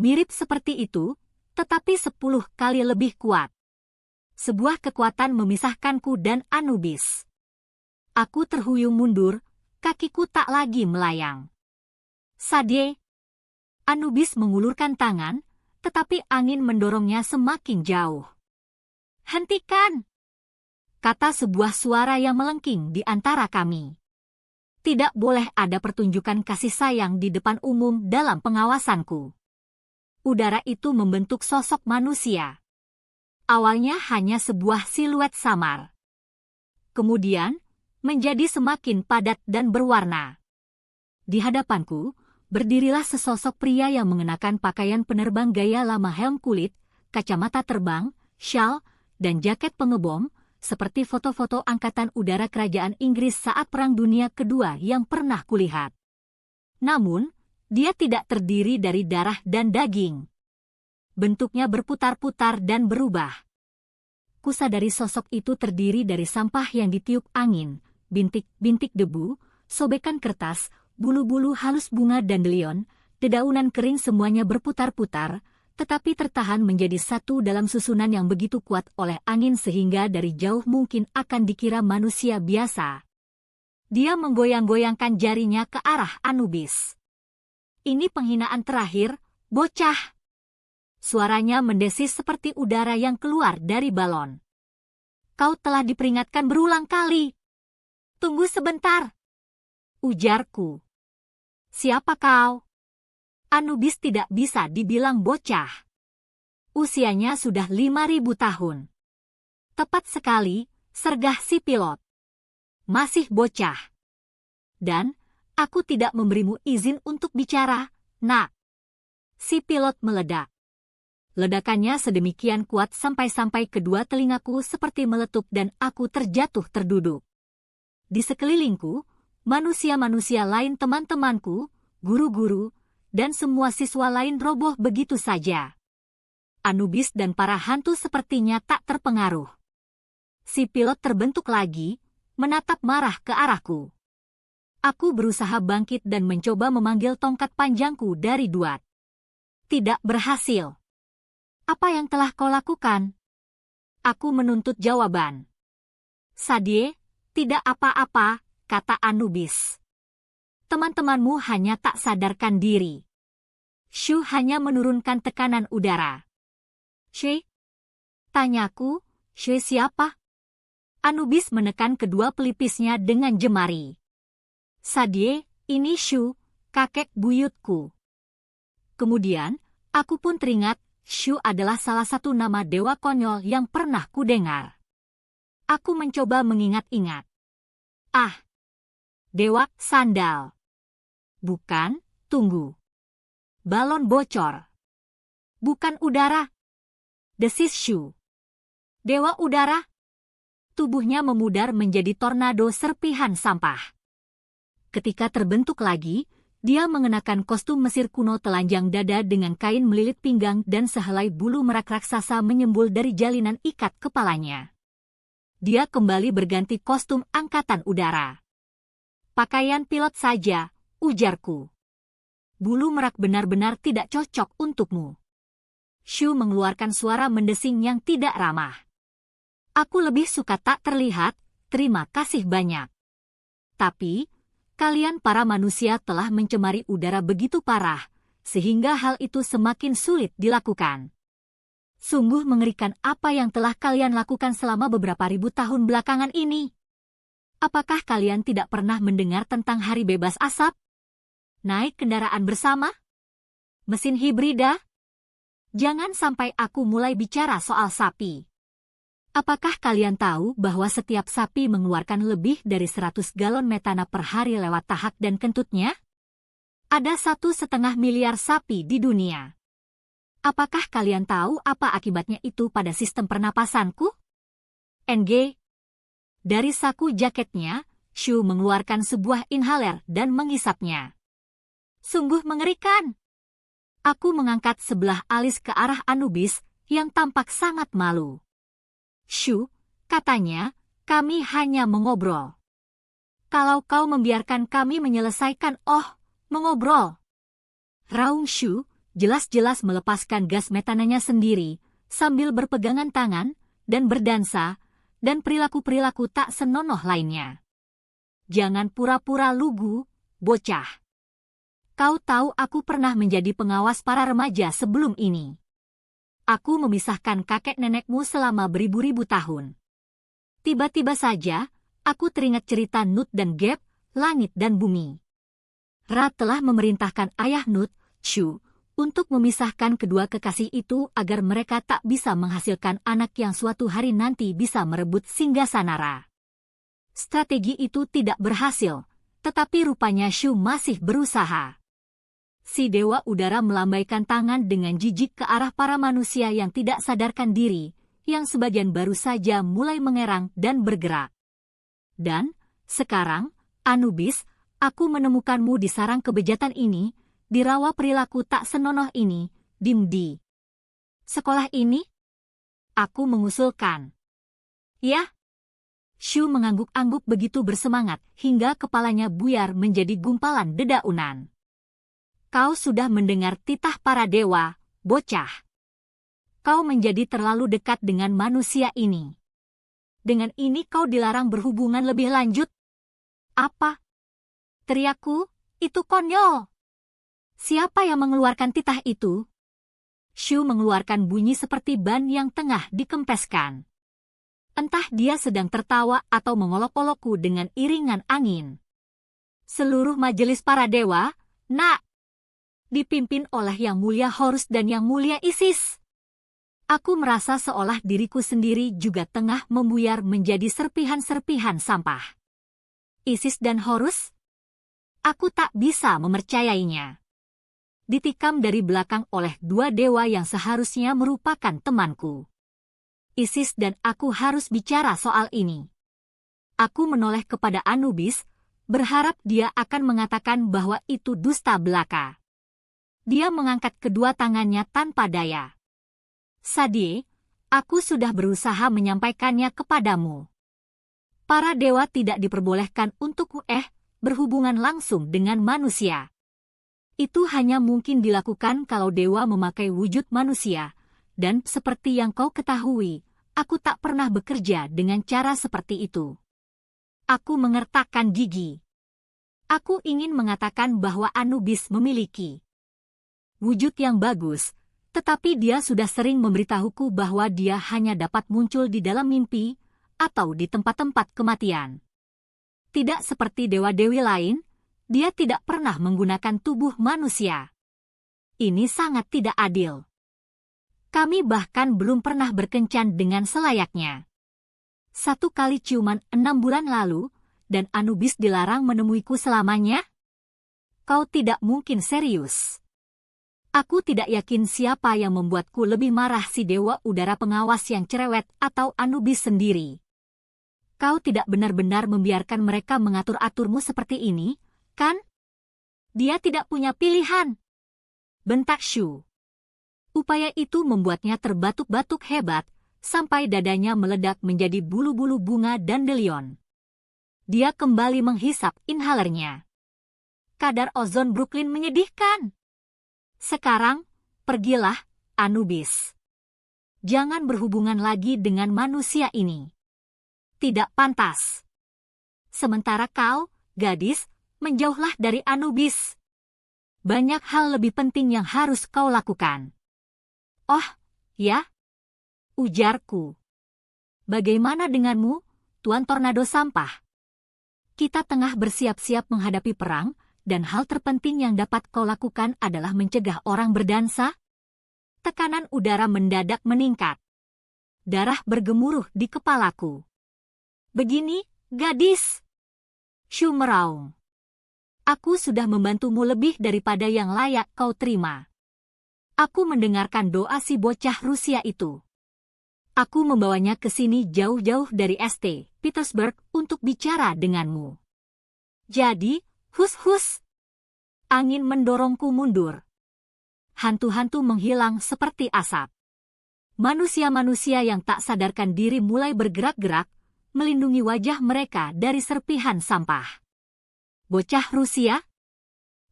Mirip seperti itu, tetapi 10 kali lebih kuat. Sebuah kekuatan memisahkanku dan Anubis. Aku terhuyung mundur, kakiku tak lagi melayang. Sadie. Anubis mengulurkan tangan, tetapi angin mendorongnya semakin jauh. Hentikan! Kata sebuah suara yang melengking di antara kami. Tidak boleh ada pertunjukan kasih sayang di depan umum dalam pengawasanku. Udara itu membentuk sosok manusia. Awalnya hanya sebuah siluet samar. Kemudian, menjadi semakin padat dan berwarna. Di hadapanku, berdirilah sesosok pria yang mengenakan pakaian penerbang gaya lama, helm kulit, kacamata terbang, syal, dan jaket pengebom, seperti foto-foto Angkatan Udara Kerajaan Inggris saat Perang Dunia Kedua yang pernah kulihat. Namun, dia tidak terdiri dari darah dan daging. Bentuknya berputar-putar dan berubah. Kusadari sosok itu terdiri dari sampah yang ditiup angin, bintik-bintik debu, sobekan kertas, bulu-bulu halus bunga dandelion, dedaunan kering, semuanya berputar-putar, tetapi tertahan menjadi satu dalam susunan yang begitu kuat oleh angin sehingga dari jauh mungkin akan dikira manusia biasa. Dia menggoyang-goyangkan jarinya ke arah Anubis. Ini penghinaan terakhir, bocah. Suaranya mendesis seperti udara yang keluar dari balon. Kau telah diperingatkan berulang kali. Tunggu sebentar. Ujarku. Siapa kau? Anubis tidak bisa dibilang bocah. Usianya sudah 5.000 tahun. Tepat sekali, sergah si pilot. Masih bocah. Dan, aku tidak memberimu izin untuk bicara, nak. Si pilot meledak. Ledakannya sedemikian kuat sampai-sampai kedua telingaku seperti meletup dan aku terjatuh terduduk. Di sekelilingku, manusia-manusia lain, teman-temanku, guru-guru, dan semua siswa lain roboh begitu saja. Anubis dan para hantu sepertinya tak terpengaruh. Si pilot terbentuk lagi, menatap marah ke arahku. Aku berusaha bangkit dan mencoba memanggil tongkat panjangku dari Duat. Tidak berhasil. Apa yang telah kau lakukan? Aku menuntut jawaban. Sadie, tidak apa-apa, kata Anubis. Teman-temanmu hanya tak sadarkan diri. Shu hanya menurunkan tekanan udara. She? Tanyaku, She siapa? Anubis menekan kedua pelipisnya dengan jemari. Sadie, ini Shu, kakek buyutku. Kemudian, aku pun teringat, Shu adalah salah satu nama dewa konyol yang pernah kudengar. Aku mencoba mengingat-ingat. Ah, dewa sandal. Bukan, tunggu. Balon bocor. Bukan udara. Desis Shu. Dewa udara. Tubuhnya memudar menjadi tornado serpihan sampah. Ketika terbentuk lagi, dia mengenakan kostum Mesir kuno telanjang dada dengan kain melilit pinggang dan sehelai bulu merak raksasa menyembul dari jalinan ikat kepalanya. Dia kembali berganti kostum angkatan udara. Pakaian pilot saja, ujarku. Bulu merak benar-benar tidak cocok untukmu. Shu mengeluarkan suara mendesing yang tidak ramah. Aku lebih suka tak terlihat, terima kasih banyak. Tapi, kalian para manusia telah mencemari udara begitu parah, sehingga hal itu semakin sulit dilakukan. Sungguh mengerikan apa yang telah kalian lakukan selama beberapa ribu tahun belakangan ini. Apakah kalian tidak pernah mendengar tentang hari bebas asap? Naik kendaraan bersama? Mesin hibrida? Jangan sampai aku mulai bicara soal sapi. Apakah kalian tahu bahwa setiap sapi mengeluarkan lebih dari 100 galon metana per hari lewat tahak dan kentutnya? Ada 1,5 miliar sapi di dunia. Apakah kalian tahu apa akibatnya itu pada sistem pernapasanku? NG. Dari saku jaketnya, Shu mengeluarkan sebuah inhaler dan menghisapnya. Sungguh mengerikan. Aku mengangkat sebelah alis ke arah Anubis yang tampak sangat malu. Shu, katanya, kami hanya mengobrol. Kalau kau membiarkan kami menyelesaikan, mengobrol. Raung Shu jelas-jelas melepaskan gas metananya sendiri, sambil berpegangan tangan, dan berdansa, dan perilaku-perilaku tak senonoh lainnya. Jangan pura-pura lugu, bocah. Kau tahu aku pernah menjadi pengawas para remaja sebelum ini. Aku memisahkan kakek nenekmu selama beribu-ribu tahun. Tiba-tiba saja, aku teringat cerita Nut dan Geb, langit dan bumi. Ra telah memerintahkan ayah Nut, Shu, untuk memisahkan kedua kekasih itu agar mereka tak bisa menghasilkan anak yang suatu hari nanti bisa merebut singgasana Ra. Strategi itu tidak berhasil, tetapi rupanya Shu masih berusaha. Si Dewa Udara melambaikan tangan dengan jijik ke arah para manusia yang tidak sadarkan diri, yang sebagian baru saja mulai mengerang dan bergerak. Dan, sekarang, Anubis, aku menemukanmu di sarang kebejatan ini, di rawa perilaku tak senonoh ini, di sekolah ini? Aku mengusulkan. Ya? Shu mengangguk-angguk begitu bersemangat, hingga kepalanya buyar menjadi gumpalan dedaunan. Kau sudah mendengar titah para dewa, bocah. Kau menjadi terlalu dekat dengan manusia ini. Dengan ini kau dilarang berhubungan lebih lanjut. Apa? Teriakku, itu konyol. Siapa yang mengeluarkan titah itu? Shu mengeluarkan bunyi seperti ban yang tengah dikempeskan. Entah dia sedang tertawa atau mengolok-olokku dengan iringan angin. Seluruh majelis para dewa, nak, dipimpin oleh Yang Mulia Horus dan Yang Mulia Isis. Aku merasa seolah diriku sendiri juga tengah membuyar menjadi serpihan-serpihan sampah. Isis dan Horus? Aku tak bisa mempercayainya. Ditikam dari belakang oleh dua dewa yang seharusnya merupakan temanku. Isis dan aku harus bicara soal ini. Aku menoleh kepada Anubis, berharap dia akan mengatakan bahwa itu dusta belaka. Dia mengangkat kedua tangannya tanpa daya. Sadie, aku sudah berusaha menyampaikannya kepadamu. Para dewa tidak diperbolehkan untuk berhubungan langsung dengan manusia. Itu hanya mungkin dilakukan kalau dewa memakai wujud manusia, dan seperti yang kau ketahui, aku tak pernah bekerja dengan cara seperti itu. Aku mengertakkan gigi. Aku ingin mengatakan bahwa Anubis memiliki wujud yang bagus, tetapi dia sudah sering memberitahuku bahwa dia hanya dapat muncul di dalam mimpi atau di tempat-tempat kematian. Tidak seperti dewa-dewi lain, dia tidak pernah menggunakan tubuh manusia. Ini sangat tidak adil. Kami bahkan belum pernah berkencan dengan selayaknya. 1 kali ciuman 6 bulan lalu, dan Anubis dilarang menemuiku selamanya? Kau tidak mungkin serius. Aku tidak yakin siapa yang membuatku lebih marah, si Dewa Udara pengawas yang cerewet atau Anubis sendiri. Kau tidak benar-benar membiarkan mereka mengatur-aturmu seperti ini, kan? Dia tidak punya pilihan. Bentak Shu. Upaya itu membuatnya terbatuk-batuk hebat, sampai dadanya meledak menjadi bulu-bulu bunga dandelion. Dia kembali menghisap inhalernya. Kadar ozon Brooklyn menyedihkan. Sekarang, pergilah, Anubis. Jangan berhubungan lagi dengan manusia ini. Tidak pantas. Sementara kau, gadis, menjauhlah dari Anubis. Banyak hal lebih penting yang harus kau lakukan. Oh, ya? Ujarku. Bagaimana denganmu, Tuan Tornado Sampah? Kita tengah bersiap-siap menghadapi perang, dan hal terpenting yang dapat kau lakukan adalah mencegah orang berdansa? Tekanan udara mendadak meningkat. Darah bergemuruh di kepalaku. Begini, gadis. Shu meraung. Aku sudah membantumu lebih daripada yang layak kau terima. Aku mendengarkan doa si bocah Rusia itu. Aku membawanya ke sini jauh-jauh dari St. Petersburg untuk bicara denganmu. Jadi, hus-hus. Angin mendorongku mundur. Hantu-hantu menghilang seperti asap. Manusia-manusia yang tak sadarkan diri mulai bergerak-gerak, melindungi wajah mereka dari serpihan sampah. Bocah Rusia?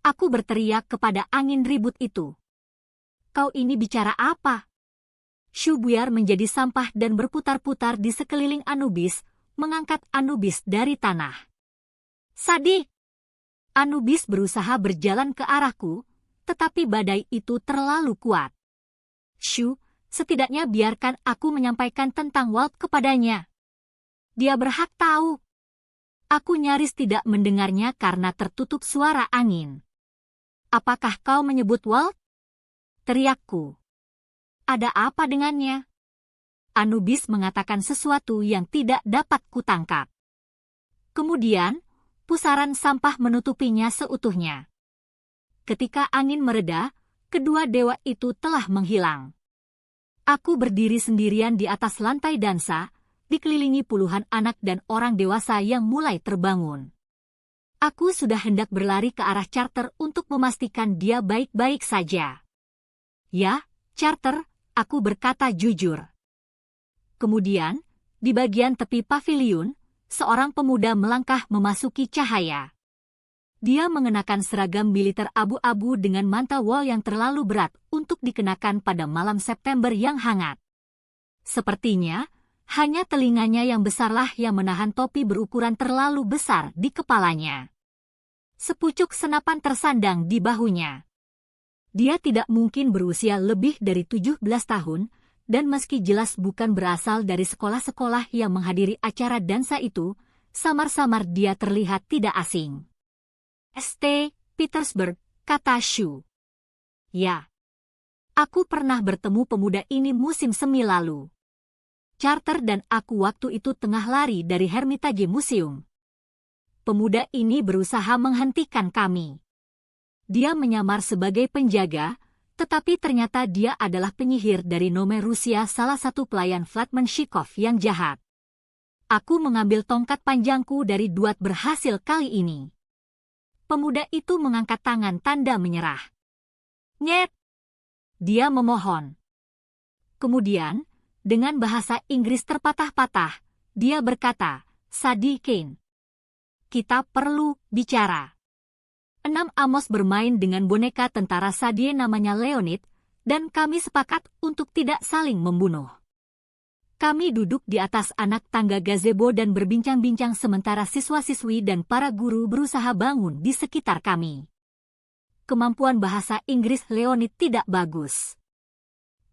Aku berteriak kepada angin ribut itu. Kau ini bicara apa? Shu buyar menjadi sampah dan berputar-putar di sekeliling Anubis, mengangkat Anubis dari tanah. Sadi! Anubis berusaha berjalan ke arahku, tetapi badai itu terlalu kuat. Shu, setidaknya biarkan aku menyampaikan tentang Walt kepadanya. Dia berhak tahu. Aku nyaris tidak mendengarnya karena tertutup suara angin. Apakah kau menyebut Walt? Teriakku. Ada apa dengannya? Anubis mengatakan sesuatu yang tidak dapat kutangkap. Kemudian, pusaran sampah menutupinya seutuhnya. Ketika angin mereda, kedua dewa itu telah menghilang. Aku berdiri sendirian di atas lantai dansa, dikelilingi puluhan anak dan orang dewasa yang mulai terbangun. Aku sudah hendak berlari ke arah Charter untuk memastikan dia baik-baik saja. Ya, Charter, aku berkata jujur. Kemudian, di bagian tepi paviliun, seorang pemuda melangkah memasuki cahaya. Dia mengenakan seragam militer abu-abu dengan mantel wol yang terlalu berat untuk dikenakan pada malam September yang hangat. Sepertinya, hanya telinganya yang besarlah yang menahan topi berukuran terlalu besar di kepalanya. Sepucuk senapan tersandang di bahunya. Dia tidak mungkin berusia lebih dari 17 tahun, dan meski jelas bukan berasal dari sekolah-sekolah yang menghadiri acara dansa itu, samar-samar dia terlihat tidak asing. St. Petersburg, kata Shu. Ya. Aku pernah bertemu pemuda ini musim semi lalu. Charter dan aku waktu itu tengah lari dari Hermitage Museum. Pemuda ini berusaha menghentikan kami. Dia menyamar sebagai penjaga, tetapi ternyata dia adalah penyihir dari Nome Rusia, salah satu pelayan Vladimir Shikov yang jahat. Aku mengambil tongkat panjangku dari Duat berhasil kali ini. Pemuda itu mengangkat tangan tanda menyerah. Nyet! Dia memohon. Kemudian, dengan bahasa Inggris terpatah-patah, dia berkata, Sadi Kane. Kita perlu bicara. 6 Amos bermain dengan boneka tentara Sadie namanya Leonid, dan kami sepakat untuk tidak saling membunuh. Kami duduk di atas anak tangga gazebo dan berbincang-bincang sementara siswa-siswi dan para guru berusaha bangun di sekitar kami. Kemampuan bahasa Inggris Leonid tidak bagus.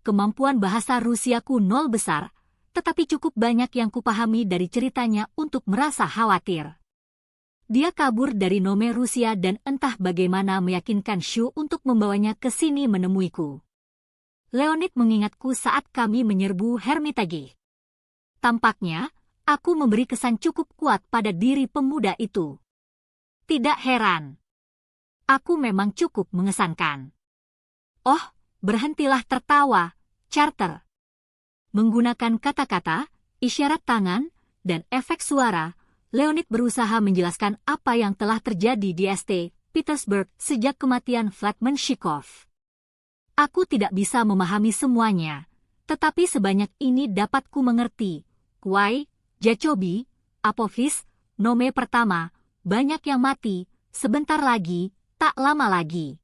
Kemampuan bahasa Rusiaku nol besar, tetapi cukup banyak yang kupahami dari ceritanya untuk merasa khawatir. Dia kabur dari Nome Rusia dan entah bagaimana meyakinkan Shu untuk membawanya ke sini menemuiku. Leonid mengingatku saat kami menyerbu Hermitage. Tampaknya, aku memberi kesan cukup kuat pada diri pemuda itu. Tidak heran. Aku memang cukup mengesankan. Oh, berhentilah tertawa, Charter. Menggunakan kata-kata, isyarat tangan, dan efek suara, Leonid berusaha menjelaskan apa yang telah terjadi di St. Petersburg sejak kematian Vladimir Shikov. Aku tidak bisa memahami semuanya, tetapi sebanyak ini dapat ku mengerti. Kwai, Jacobi, Apophis, Nome pertama, banyak yang mati, sebentar lagi, tak lama lagi.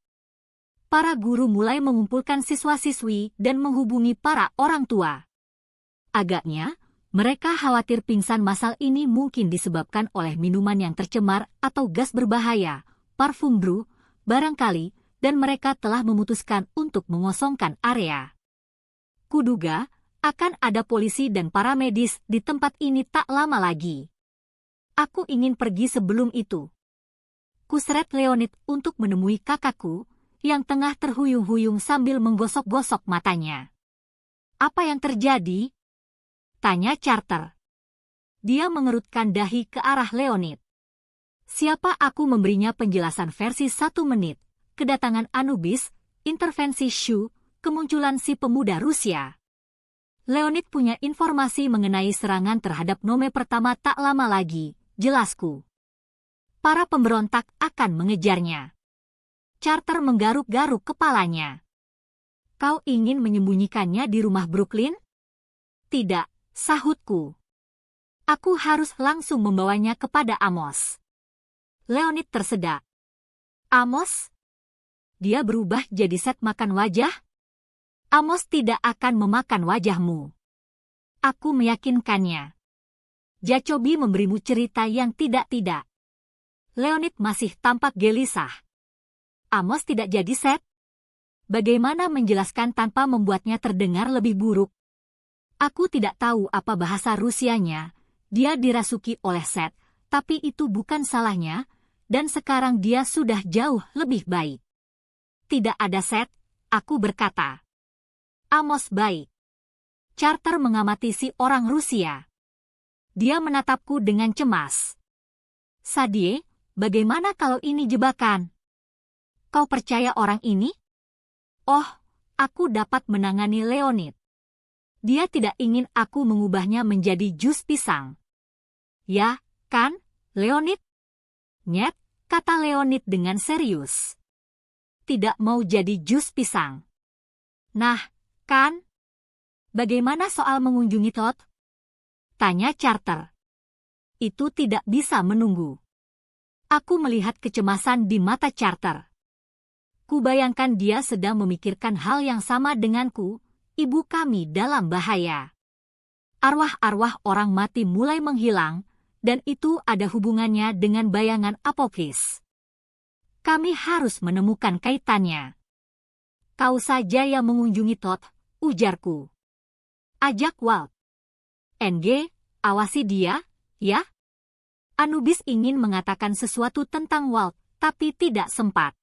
Para guru mulai mengumpulkan siswa-siswi dan menghubungi para orang tua. Agaknya, mereka khawatir pingsan massal ini mungkin disebabkan oleh minuman yang tercemar atau gas berbahaya, parfum brew, barangkali, dan mereka telah memutuskan untuk mengosongkan area. Kuduga akan ada polisi dan para medis di tempat ini tak lama lagi. Aku ingin pergi sebelum itu. Kuseret Leonid untuk menemui kakakku yang tengah terhuyung-huyung sambil menggosok-gosok matanya. Apa yang terjadi? Tanya Carter. Dia mengerutkan dahi ke arah Leonid. Siapa aku memberinya penjelasan versi 1 menit, kedatangan Anubis, intervensi Shu, kemunculan si pemuda Rusia. Leonid punya informasi mengenai serangan terhadap Nome pertama tak lama lagi, jelasku. Para pemberontak akan mengejarnya. Carter menggaruk-garuk kepalanya. Kau ingin menyembunyikannya di rumah Brooklyn? Tidak, sahutku. Aku harus langsung membawanya kepada Amos. Leonid tersedak. Amos? Dia berubah jadi set makan wajah? Amos tidak akan memakan wajahmu. Aku meyakinkannya. Jacobi memberimu cerita yang tidak-tidak. Leonid masih tampak gelisah. Amos tidak jadi set? Bagaimana menjelaskan tanpa membuatnya terdengar lebih buruk? Aku tidak tahu apa bahasa Rusianya. Dia dirasuki oleh Seth, tapi itu bukan salahnya, dan sekarang dia sudah jauh lebih baik. Tidak ada Seth, aku berkata. Amos baik. Carter mengamati si orang Rusia. Dia menatapku dengan cemas. Sadie, bagaimana kalau ini jebakan? Kau percaya orang ini? Oh, aku dapat menangani Leonid. Dia tidak ingin aku mengubahnya menjadi jus pisang. Ya, kan, Leonid? Nyet, kata Leonid dengan serius. Tidak mau jadi jus pisang. Nah, kan? Bagaimana soal mengunjungi Todd? Tanya Carter. Itu tidak bisa menunggu. Aku melihat kecemasan di mata Carter. Kubayangkan dia sedang memikirkan hal yang sama denganku. Ibu kami dalam bahaya. Arwah-arwah orang mati mulai menghilang, dan itu ada hubungannya dengan bayangan Apokris. Kami harus menemukan kaitannya. Kau saja yang mengunjungi Todd, ujarku. Ajak Walt. NG, awasi dia, ya? Anubis ingin mengatakan sesuatu tentang Walt, tapi tidak sempat.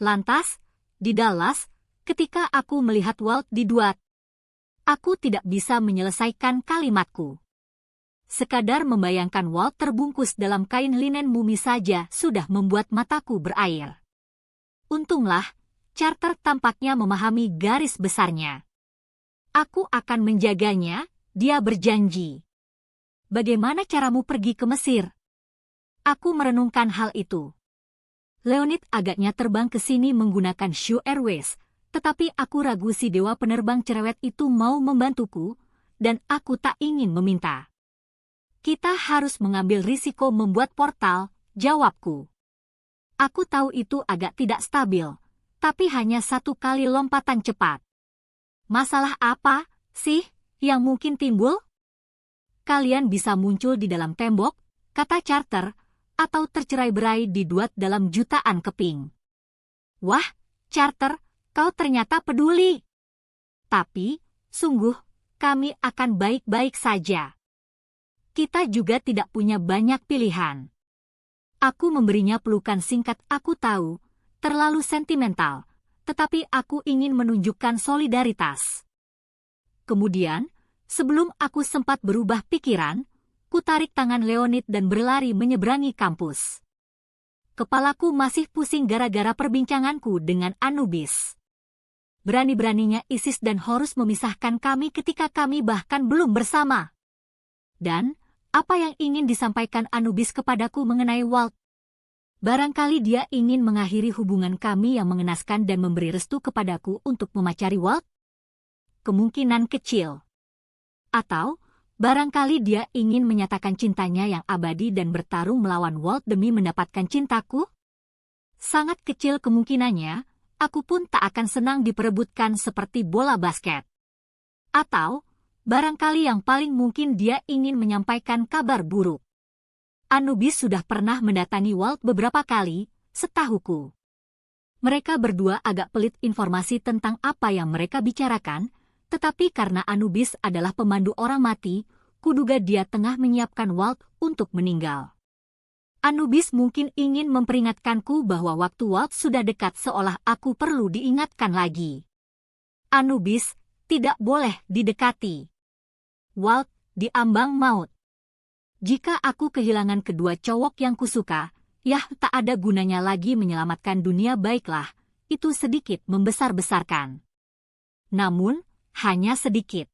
Lantas, di Dallas, ketika aku melihat Walt diduat, aku tidak bisa menyelesaikan kalimatku. Sekadar membayangkan Walt terbungkus dalam kain linen mumi saja sudah membuat mataku berair. Untunglah, Carter tampaknya memahami garis besarnya. Aku akan menjaganya, dia berjanji. Bagaimana caramu pergi ke Mesir? Aku merenungkan hal itu. Leonid agaknya terbang ke sini menggunakan Shu Airways, tetapi aku ragu si dewa penerbang cerewet itu mau membantuku, dan aku tak ingin meminta. Kita harus mengambil risiko membuat portal, jawabku. Aku tahu itu agak tidak stabil, tapi hanya 1 kali lompatan cepat. Masalah apa sih yang mungkin timbul? Kalian bisa muncul di dalam tembok, kata Carter, atau tercerai-berai diduat dalam jutaan keping. Wah, Carter, kau ternyata peduli. Tapi, sungguh, kami akan baik-baik saja. Kita juga tidak punya banyak pilihan. Aku memberinya pelukan singkat. Aku tahu, terlalu sentimental, tetapi aku ingin menunjukkan solidaritas. Kemudian, sebelum aku sempat berubah pikiran, kutarik tangan Leonid dan berlari menyeberangi kampus. Kepalaku masih pusing gara-gara perbincanganku dengan Anubis. Berani-beraninya Isis dan Horus memisahkan kami ketika kami bahkan belum bersama. Dan, apa yang ingin disampaikan Anubis kepadaku mengenai Walt? Barangkali dia ingin mengakhiri hubungan kami yang mengenaskan dan memberi restu kepadaku untuk memacari Walt? Kemungkinan kecil. Atau, barangkali dia ingin menyatakan cintanya yang abadi dan bertarung melawan Walt demi mendapatkan cintaku? Sangat kecil kemungkinannya, aku pun tak akan senang diperebutkan seperti bola basket. Atau, barangkali yang paling mungkin dia ingin menyampaikan kabar buruk. Anubis sudah pernah mendatangi Walt beberapa kali, setahuku. Mereka berdua agak pelit informasi tentang apa yang mereka bicarakan, tetapi karena Anubis adalah pemandu orang mati, kuduga dia tengah menyiapkan Walt untuk meninggal. Anubis mungkin ingin memperingatkanku bahwa waktu Walt sudah dekat seolah aku perlu diingatkan lagi. Anubis, tidak boleh didekati. Walt, diambang maut. Jika aku kehilangan kedua cowok yang kusuka, ya tak ada gunanya lagi menyelamatkan dunia baiklah, itu sedikit membesar-besarkan. Namun, hanya sedikit.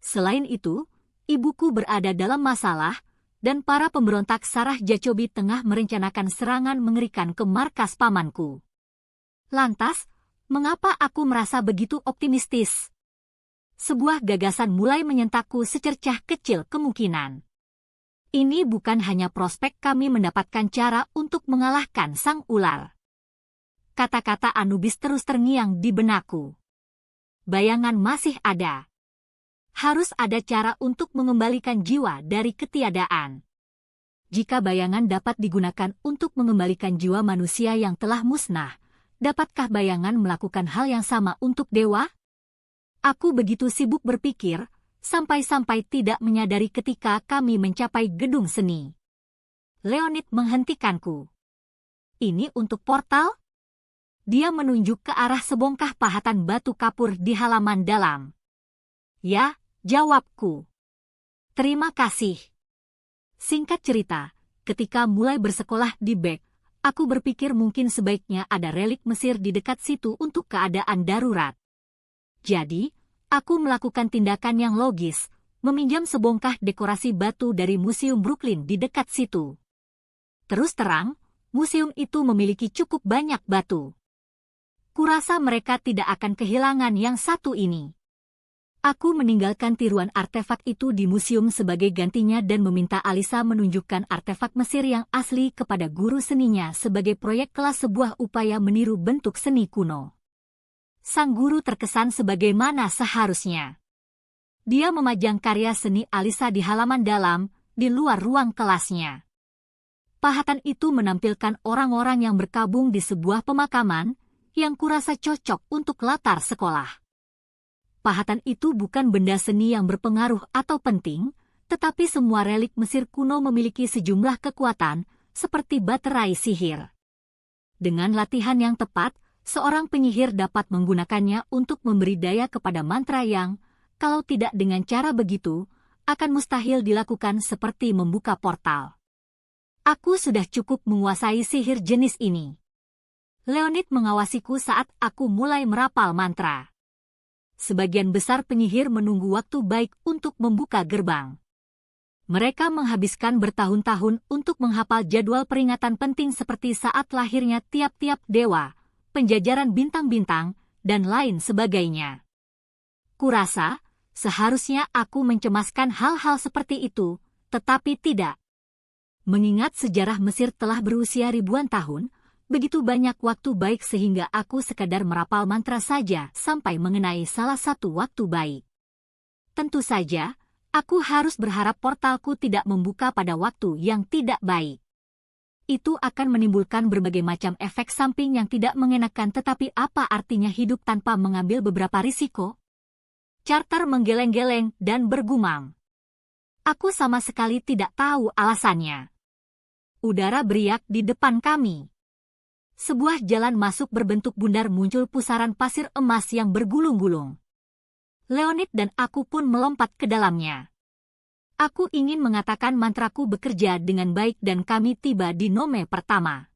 Selain itu, ibuku berada dalam masalah, dan para pemberontak Sarah Jacobi tengah merencanakan serangan mengerikan ke markas pamanku. Lantas, mengapa aku merasa begitu optimistis? Sebuah gagasan mulai menyentakku secercah kecil kemungkinan. Ini bukan hanya prospek kami mendapatkan cara untuk mengalahkan sang ular. Kata-kata Anubis terus terngiang di benakku. Bayangan masih ada. Harus ada cara untuk mengembalikan jiwa dari ketiadaan. Jika bayangan dapat digunakan untuk mengembalikan jiwa manusia yang telah musnah, dapatkah bayangan melakukan hal yang sama untuk dewa? Aku begitu sibuk berpikir, sampai-sampai tidak menyadari ketika kami mencapai gedung seni. Leonid menghentikanku. Ini untuk portal? Dia menunjuk ke arah sebongkah pahatan batu kapur di halaman dalam. Ya, jawabku. Terima kasih. Singkat cerita, ketika mulai bersekolah di Bek, aku berpikir mungkin sebaiknya ada relik Mesir di dekat situ untuk keadaan darurat. Jadi, aku melakukan tindakan yang logis, meminjam sebongkah dekorasi batu dari Museum Brooklyn di dekat situ. Terus terang, museum itu memiliki cukup banyak batu. Kurasa mereka tidak akan kehilangan yang satu ini. Aku meninggalkan tiruan artefak itu di museum sebagai gantinya dan meminta Alisa menunjukkan artefak Mesir yang asli kepada guru seninya sebagai proyek kelas sebuah upaya meniru bentuk seni kuno. Sang guru terkesan sebagaimana seharusnya. Dia memajang karya seni Alisa di halaman dalam, di luar ruang kelasnya. Pahatan itu menampilkan orang-orang yang berkabung di sebuah pemakaman, yang kurasa cocok untuk latar sekolah. Pahatan itu bukan benda seni yang berpengaruh atau penting, tetapi semua relik Mesir kuno memiliki sejumlah kekuatan, seperti baterai sihir. Dengan latihan yang tepat, seorang penyihir dapat menggunakannya untuk memberi daya kepada mantra yang, kalau tidak dengan cara begitu, akan mustahil dilakukan seperti membuka portal. Aku sudah cukup menguasai sihir jenis ini. Leonid mengawasiku saat aku mulai merapal mantra. Sebagian besar penyihir menunggu waktu baik untuk membuka gerbang. Mereka menghabiskan bertahun-tahun untuk menghafal jadwal peringatan penting seperti saat lahirnya tiap-tiap dewa, penjajaran bintang-bintang, dan lain sebagainya. Kurasa, seharusnya aku mencemaskan hal-hal seperti itu, tetapi tidak. Mengingat sejarah Mesir telah berusia ribuan tahun, begitu banyak waktu baik sehingga aku sekadar merapal mantra saja sampai mengenai salah satu waktu baik. Tentu saja, aku harus berharap portalku tidak membuka pada waktu yang tidak baik. Itu akan menimbulkan berbagai macam efek samping yang tidak mengenakan, tetapi apa artinya hidup tanpa mengambil beberapa risiko? Carter menggeleng-geleng dan bergumam. Aku sama sekali tidak tahu alasannya. Udara beriak di depan kami. Sebuah jalan masuk berbentuk bundar muncul pusaran pasir emas yang bergulung-gulung. Leonid dan aku pun melompat ke dalamnya. Aku ingin mengatakan mantraku bekerja dengan baik dan kami tiba di nome pertama.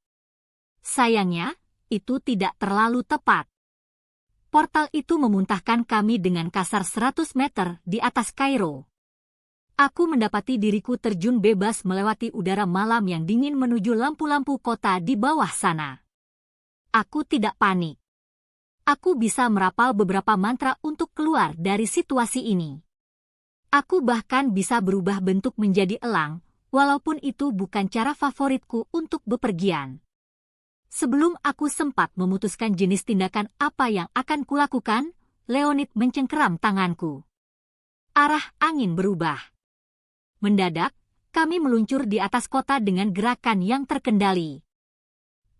Sayangnya, itu tidak terlalu tepat. Portal itu memuntahkan kami dengan kasar 100 meter di atas Kairo. Aku mendapati diriku terjun bebas melewati udara malam yang dingin menuju lampu-lampu kota di bawah sana. Aku tidak panik. Aku bisa merapal beberapa mantra untuk keluar dari situasi ini. Aku bahkan bisa berubah bentuk menjadi elang, walaupun itu bukan cara favoritku untuk bepergian. Sebelum aku sempat memutuskan jenis tindakan apa yang akan kulakukan, Leonid mencengkeram tanganku. Arah angin berubah. Mendadak, kami meluncur di atas kota dengan gerakan yang terkendali.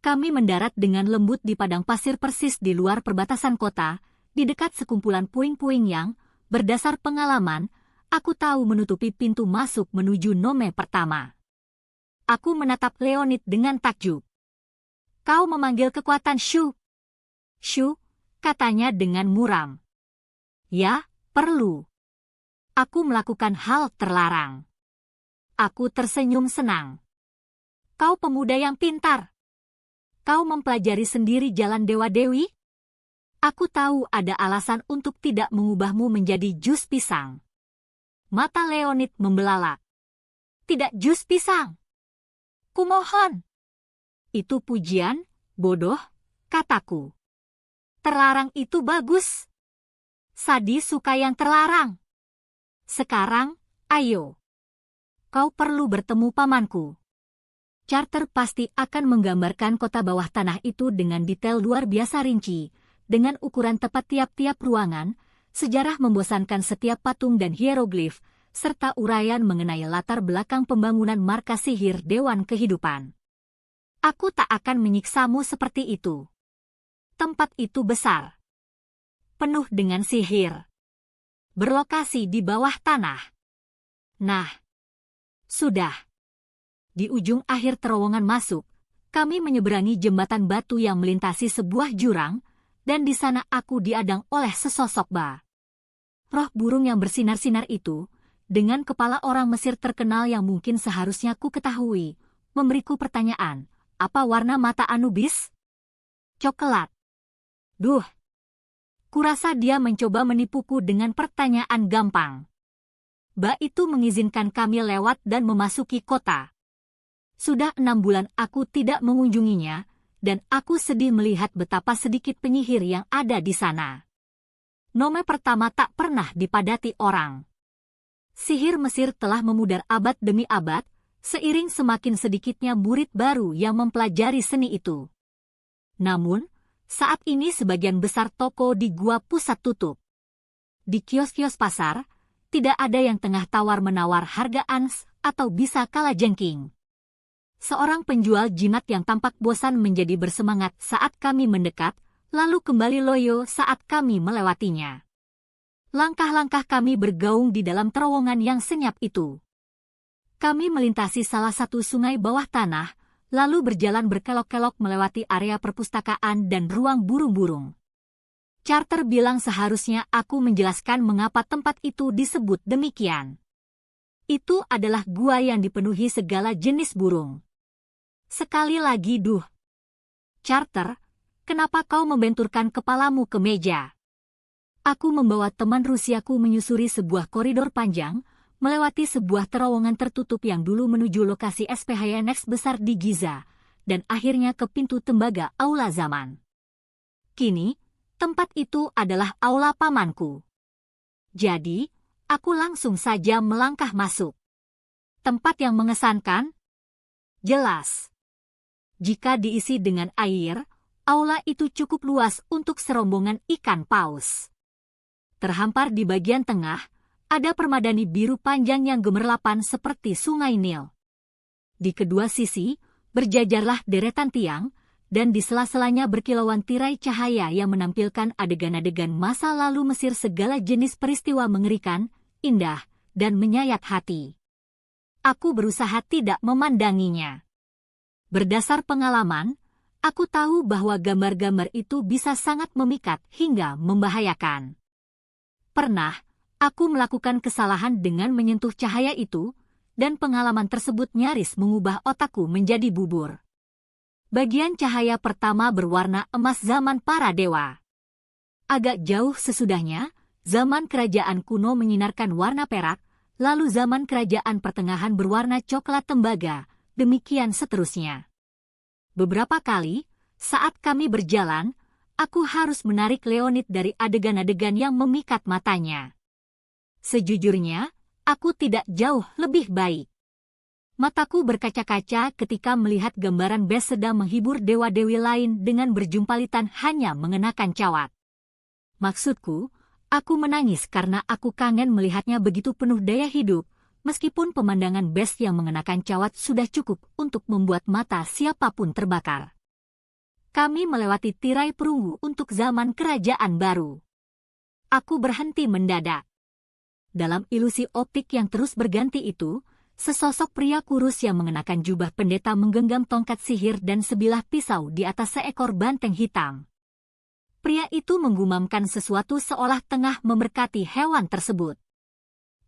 Kami mendarat dengan lembut di padang pasir persis di luar perbatasan kota, di dekat sekumpulan puing-puing yang, berdasar pengalaman, aku tahu menutupi pintu masuk menuju Nome pertama. Aku menatap Leonid dengan takjub. Kau memanggil kekuatan Shu? Shu, katanya dengan muram. Ya, perlu. Aku melakukan hal terlarang. Aku tersenyum senang. Kau pemuda yang pintar. Kau mempelajari sendiri jalan dewa-dewi? Aku tahu ada alasan untuk tidak mengubahmu menjadi jus pisang. Mata Leonid membelalak. Tidak jus pisang. Kumohon. Itu pujian, bodoh, kataku. Terlarang itu bagus. Sadi suka yang terlarang. Sekarang, ayo. Kau perlu bertemu pamanku. Charter pasti akan menggambarkan kota bawah tanah itu dengan detail luar biasa rinci, dengan ukuran tepat tiap-tiap ruangan, sejarah membosankan setiap patung dan hieroglif, serta uraian mengenai latar belakang pembangunan markas sihir Dewan Kehidupan. Aku tak akan menyiksamu seperti itu. Tempat itu besar. Penuh dengan sihir. Berlokasi di bawah tanah. Nah, sudah. Di ujung akhir terowongan masuk, kami menyeberangi jembatan batu yang melintasi sebuah jurang, dan di sana aku diadang oleh sesosok ba. Roh burung yang bersinar-sinar itu, dengan kepala orang Mesir terkenal yang mungkin seharusnya ku ketahui, memberiku pertanyaan, apa warna mata Anubis? Coklat. Duh. Kurasa dia mencoba menipuku dengan pertanyaan gampang. Ba itu mengizinkan kami lewat dan memasuki kota. Sudah 6 bulan aku tidak mengunjunginya, dan aku sedih melihat betapa sedikit penyihir yang ada di sana. Nome pertama tak pernah dipadati orang. Sihir Mesir telah memudar abad demi abad, seiring semakin sedikitnya murid baru yang mempelajari seni itu. Namun, saat ini sebagian besar toko di gua pusat tutup. Di kios-kios pasar, tidak ada yang tengah tawar-menawar harga ans atau bisa kalah jengking. Seorang penjual jimat yang tampak bosan menjadi bersemangat saat kami mendekat, lalu kembali loyo saat kami melewatinya. Langkah-langkah kami bergaung di dalam terowongan yang senyap itu. Kami melintasi salah satu sungai bawah tanah, lalu berjalan berkelok-kelok melewati area perpustakaan dan ruang burung-burung. Charter bilang seharusnya aku menjelaskan mengapa tempat itu disebut demikian. Itu adalah gua yang dipenuhi segala jenis burung. Sekali lagi duh. Charter, kenapa kau membenturkan kepalamu ke meja? Aku membawa teman Rusiaku menyusuri sebuah koridor panjang, melewati sebuah terowongan tertutup yang dulu menuju lokasi SPHNX besar di Giza, dan akhirnya ke pintu tembaga Aula Zaman. Kini, tempat itu adalah aula pamanku. Jadi, aku langsung saja melangkah masuk. Tempat yang mengesankan? Jelas. Jika diisi dengan air, aula itu cukup luas untuk serombongan ikan paus. Terhampar di bagian tengah, ada permadani biru panjang yang gemerlapan seperti sungai Nil. Di kedua sisi, berjajarlah deretan tiang, dan di sela-selanya berkilauan tirai cahaya yang menampilkan adegan-adegan masa lalu Mesir segala jenis peristiwa mengerikan, indah, dan menyayat hati. Aku berusaha tidak memandanginya. Berdasar pengalaman, aku tahu bahwa gambar-gambar itu bisa sangat memikat hingga membahayakan. Pernah, aku melakukan kesalahan dengan menyentuh cahaya itu, dan pengalaman tersebut nyaris mengubah otakku menjadi bubur. Bagian cahaya pertama berwarna emas zaman para dewa. Agak jauh sesudahnya, zaman kerajaan kuno menyinarkan warna perak, lalu zaman kerajaan pertengahan berwarna coklat tembaga, demikian seterusnya. Beberapa kali, saat kami berjalan, aku harus menarik Leonid dari adegan-adegan yang memikat matanya. Sejujurnya, aku tidak jauh lebih baik. Mataku berkaca-kaca ketika melihat gambaran Bes sedang menghibur dewa-dewi lain dengan berjumpalitan hanya mengenakan cawat. Maksudku, aku menangis karena aku kangen melihatnya begitu penuh daya hidup, meskipun pemandangan Bes yang mengenakan cawat sudah cukup untuk membuat mata siapapun terbakar. Kami melewati tirai perunggu untuk zaman kerajaan baru. Aku berhenti mendadak. Dalam ilusi optik yang terus berganti itu, sesosok pria kurus yang mengenakan jubah pendeta menggenggam tongkat sihir dan sebilah pisau di atas seekor banteng hitam. Pria itu menggumamkan sesuatu seolah tengah memberkati hewan tersebut.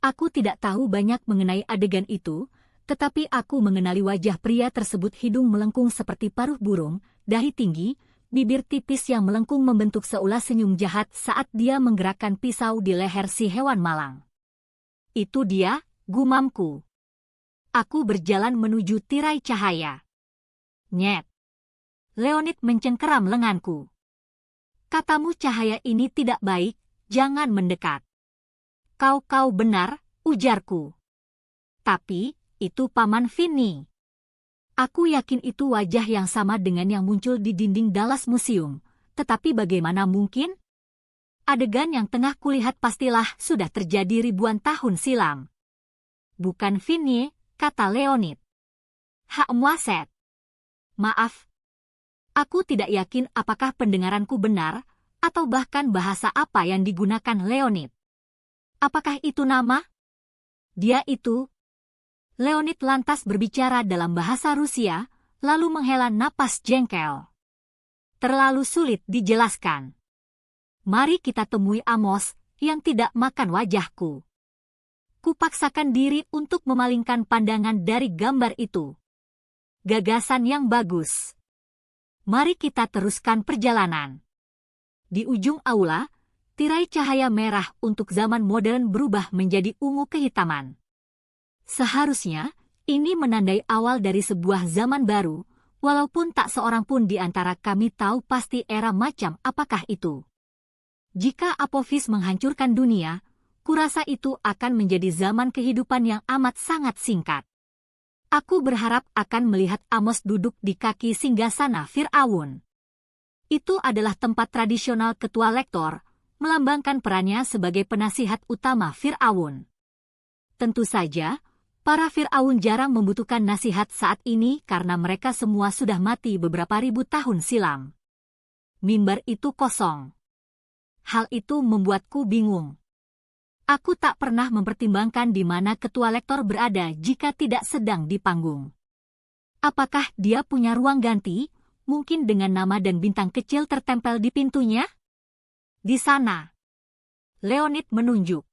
Aku tidak tahu banyak mengenai adegan itu, tetapi aku mengenali wajah pria tersebut. Hidung melengkung seperti paruh burung, dahi tinggi, bibir tipis yang melengkung membentuk seulas senyum jahat saat dia menggerakkan pisau di leher si hewan malang. Itu dia, gumamku. Aku berjalan menuju tirai cahaya. Nyet. Leonid mencengkeram lenganku. Katamu cahaya ini tidak baik, jangan mendekat. Kau benar, ujarku. Tapi, itu Paman Vinny. Aku yakin itu wajah yang sama dengan yang muncul di dinding Dallas Museum, tetapi bagaimana mungkin? Adegan yang tengah kulihat pastilah sudah terjadi ribuan tahun silam. Bukan Vinny, kata Leonid. Muaset. Maaf. Aku tidak yakin apakah pendengaranku benar, atau bahkan bahasa apa yang digunakan Leonid. Apakah itu nama? Dia itu. Leonid lantas berbicara dalam bahasa Rusia, lalu menghela napas jengkel. Terlalu sulit dijelaskan. Mari kita temui Amos, yang tidak makan wajahku. Kupaksakan diri untuk memalingkan pandangan dari gambar itu. Gagasan yang bagus. Mari kita teruskan perjalanan. Di ujung aula, tirai cahaya merah untuk zaman modern berubah menjadi ungu kehitaman. Seharusnya, ini menandai awal dari sebuah zaman baru, walaupun tak seorang pun di antara kami tahu pasti era macam apakah itu. Jika Apophis menghancurkan dunia, kurasa itu akan menjadi zaman kehidupan yang amat sangat singkat. Aku berharap akan melihat Amos duduk di kaki singgasana Firaun. Itu adalah tempat tradisional ketua lektor, melambangkan perannya sebagai penasihat utama Firaun. Tentu saja, para Firaun jarang membutuhkan nasihat saat ini karena mereka semua sudah mati beberapa ribu tahun silam. Mimbar itu kosong. Hal itu membuatku bingung. Aku tak pernah mempertimbangkan di mana ketua lektor berada jika tidak sedang di panggung. Apakah dia punya ruang ganti, mungkin dengan nama dan bintang kecil tertempel di pintunya? Di sana. Leonid menunjuk.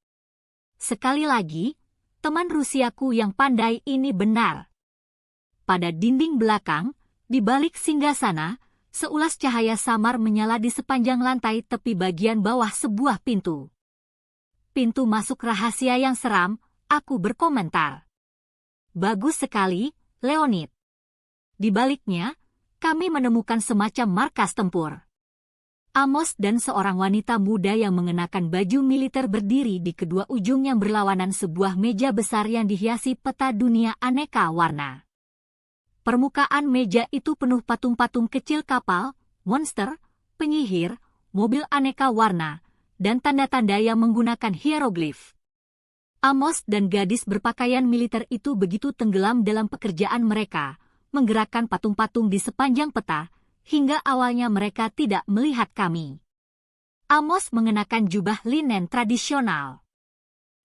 Sekali lagi, teman Rusiaku yang pandai ini benar. Pada dinding belakang, di balik singgasana, seulas cahaya samar menyala di sepanjang lantai tepi bagian bawah sebuah pintu. Pintu masuk rahasia yang seram, aku berkomentar. Bagus sekali, Leonid. Di baliknya, kami menemukan semacam markas tempur. Amos dan seorang wanita muda yang mengenakan baju militer berdiri di kedua ujung yang berlawanan sebuah meja besar yang dihiasi peta dunia aneka warna. Permukaan meja itu penuh patung-patung kecil kapal, monster, penyihir, mobil aneka warna, dan tanda-tanda yang menggunakan hieroglif. Amos dan gadis berpakaian militer itu begitu tenggelam dalam pekerjaan mereka, menggerakkan patung-patung di sepanjang peta, hingga awalnya mereka tidak melihat kami. Amos mengenakan jubah linen tradisional.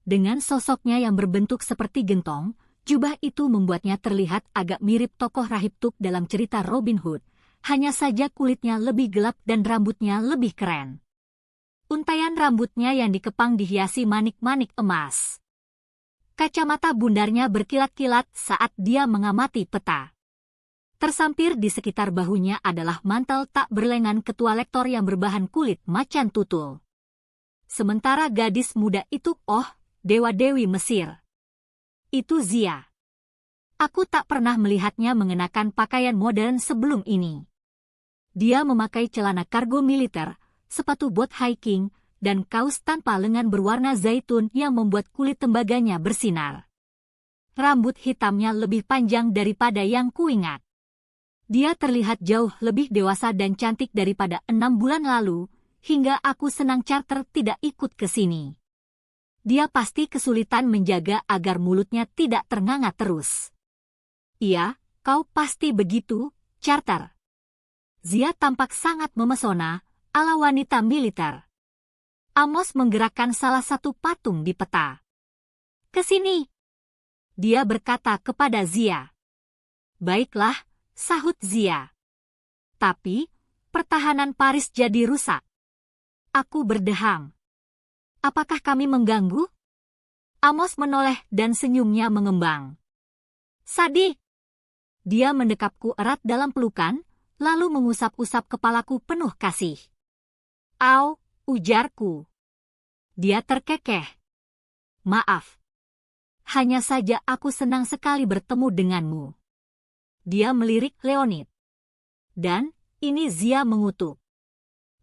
Dengan sosoknya yang berbentuk seperti gentong, jubah itu membuatnya terlihat agak mirip tokoh rahib Tuk dalam cerita Robin Hood, hanya saja kulitnya lebih gelap dan rambutnya lebih keren. Untaian rambutnya yang dikepang dihiasi manik-manik emas. Kacamata bundarnya berkilat-kilat saat dia mengamati peta. Tersampir di sekitar bahunya adalah mantel tak berlengan ketua lektor yang berbahan kulit macan tutul. Sementara gadis muda itu, dewa-dewi Mesir. Itu Zia. Aku tak pernah melihatnya mengenakan pakaian modern sebelum ini. Dia memakai celana kargo militer, sepatu bot hiking, dan kaos tanpa lengan berwarna zaitun yang membuat kulit tembaganya bersinar. Rambut hitamnya lebih panjang daripada yang kuingat. Dia terlihat jauh lebih dewasa dan cantik daripada 6 bulan lalu, hingga aku senang charter tidak ikut ke sini. Dia pasti kesulitan menjaga agar mulutnya tidak ternganga terus. Iya, kau pasti begitu, charter. Zia tampak sangat memesona, ala wanita militer. Amos menggerakkan salah satu patung di peta. "Kesini," dia berkata kepada Zia. "Baiklah," sahut Zia. "Tapi, pertahanan Paris jadi rusak." Aku berdeham. "Apakah kami mengganggu?" Amos menoleh dan senyumnya mengembang. "Sadi." Dia mendekapku erat dalam pelukan, lalu mengusap-usap kepalaku penuh kasih. "Au," ujarku. Dia terkekeh. "Maaf. Hanya saja aku senang sekali bertemu denganmu." Dia melirik Leonid. Dan, ini Zia mengutuk.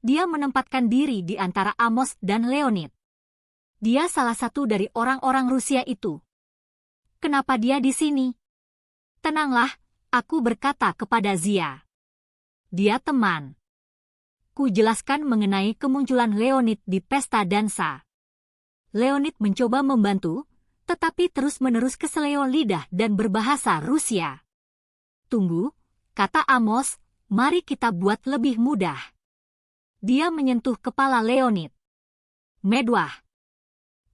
Dia menempatkan diri di antara Amos dan Leonid. Dia salah satu dari orang-orang Rusia itu. "Kenapa dia di sini?" "Tenanglah," aku berkata kepada Zia. "Dia teman." Ku jelaskan mengenai kemunculan Leonid di pesta dansa. Leonid mencoba membantu, tetapi terus-menerus keseleo lidah dan berbahasa Rusia. "Tunggu," kata Amos, "mari kita buat lebih mudah." Dia menyentuh kepala Leonid. "Medwah."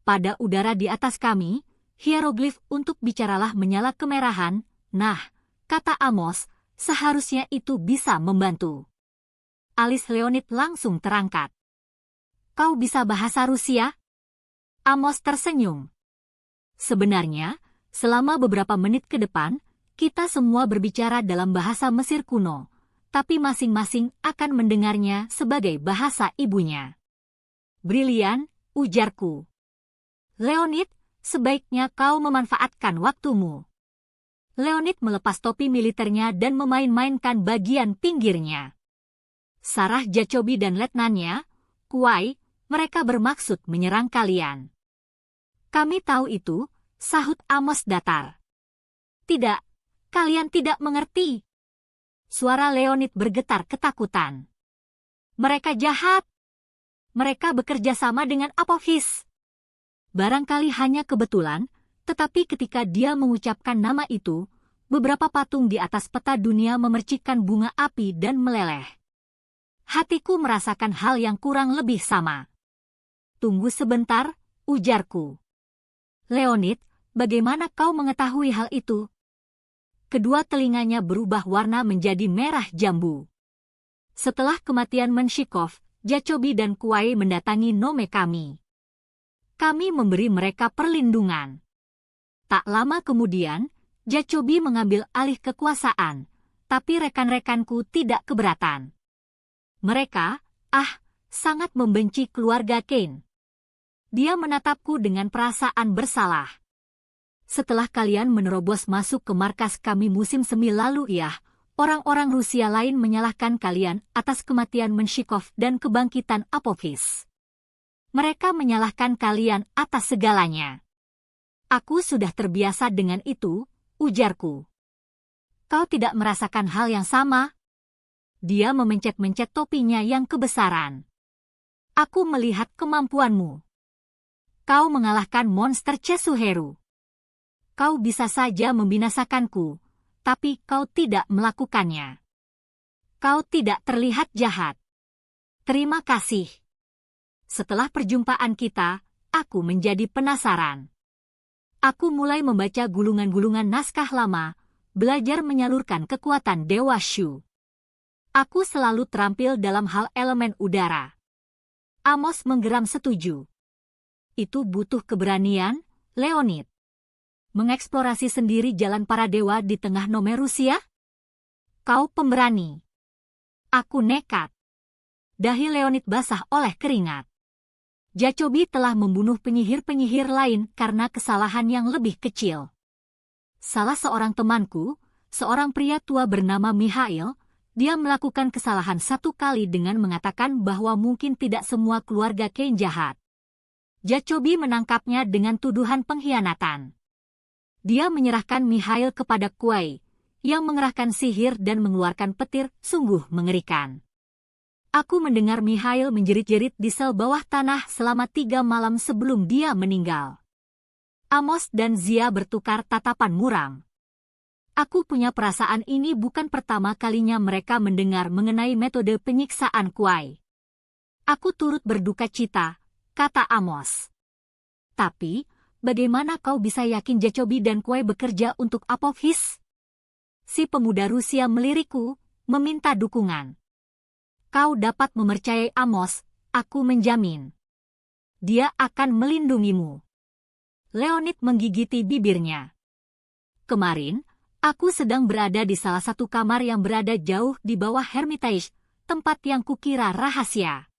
Pada udara di atas kami, hieroglif untuk bicaralah menyala kemerahan. "Nah," kata Amos, "seharusnya itu bisa membantu." Alis Leonid langsung terangkat. "Kau bisa bahasa Rusia?" Amos tersenyum. Sebenarnya, selama beberapa menit ke depan, kita semua berbicara dalam bahasa Mesir kuno, tapi masing-masing akan mendengarnya sebagai bahasa ibunya. "Brilian," ujarku. "Leonid, sebaiknya kau memanfaatkan waktumu." Leonid melepas topi militernya dan memain-mainkan bagian pinggirnya. "Sarah Jacobi dan letnannya, Kuai, mereka bermaksud menyerang kalian." "Kami tahu itu," sahut Amos datar. "Tidak, kalian tidak mengerti." Suara Leonid bergetar ketakutan. "Mereka jahat. Mereka bekerja sama dengan Apophis." Barangkali hanya kebetulan, tetapi ketika dia mengucapkan nama itu, beberapa patung di atas peta dunia memercikkan bunga api dan meleleh. Hatiku merasakan hal yang kurang lebih sama. "Tunggu sebentar," ujarku. "Leonid, bagaimana kau mengetahui hal itu?" Kedua telinganya berubah warna menjadi merah jambu. "Setelah kematian Menshikov, Jacobi dan Kuai mendatangi nome kami. Kami memberi mereka perlindungan. Tak lama kemudian, Jacobi mengambil alih kekuasaan, tapi rekan-rekanku tidak keberatan. Mereka, sangat membenci keluarga Kane." Dia menatapku dengan perasaan bersalah. "Setelah kalian menerobos masuk ke markas kami musim semi lalu orang-orang Rusia lain menyalahkan kalian atas kematian Menshikov dan kebangkitan Apophis. Mereka menyalahkan kalian atas segalanya." "Aku sudah terbiasa dengan itu," ujarku. "Kau tidak merasakan hal yang sama?" Dia memencet-mencet topinya yang kebesaran. "Aku melihat kemampuanmu. Kau mengalahkan monster Cesuheru. Kau bisa saja membinasakanku, tapi kau tidak melakukannya. Kau tidak terlihat jahat. Terima kasih." Setelah perjumpaan kita, aku menjadi penasaran. Aku mulai membaca gulungan-gulungan naskah lama, belajar menyalurkan kekuatan Dewa Shu. Aku selalu terampil dalam hal elemen udara. Amos menggeram setuju. "Itu butuh keberanian, Leonid. Mengeksplorasi sendiri jalan para dewa di tengah nome Rusia? Kau pemberani." Aku nekat. Dahi Leonid basah oleh keringat. Jacobi telah membunuh penyihir-penyihir lain karena kesalahan yang lebih kecil. Salah seorang temanku, seorang pria tua bernama Mikhail, dia melakukan kesalahan satu kali dengan mengatakan bahwa mungkin tidak semua keluarga Kane jahat. Jacobi menangkapnya dengan tuduhan pengkhianatan. Dia menyerahkan Mikhail kepada Kuai, yang mengerahkan sihir dan mengeluarkan petir, sungguh mengerikan. Aku mendengar Mikhail menjerit-jerit di sel bawah tanah selama 3 malam sebelum dia meninggal. Amos dan Zia bertukar tatapan muram. Aku punya perasaan ini bukan pertama kalinya mereka mendengar mengenai metode penyiksaan Kuai. Aku turut berduka cita, kata Amos. Tapi, bagaimana kau bisa yakin Jacobi dan Kuai bekerja untuk Apophis? Si pemuda Rusia melirikku, meminta dukungan. Kau dapat mempercayai Amos, aku menjamin. Dia akan melindungimu. Leonid menggigiti bibirnya. Kemarin, aku sedang berada di salah satu kamar yang berada jauh di bawah Hermitage, tempat yang kukira rahasia.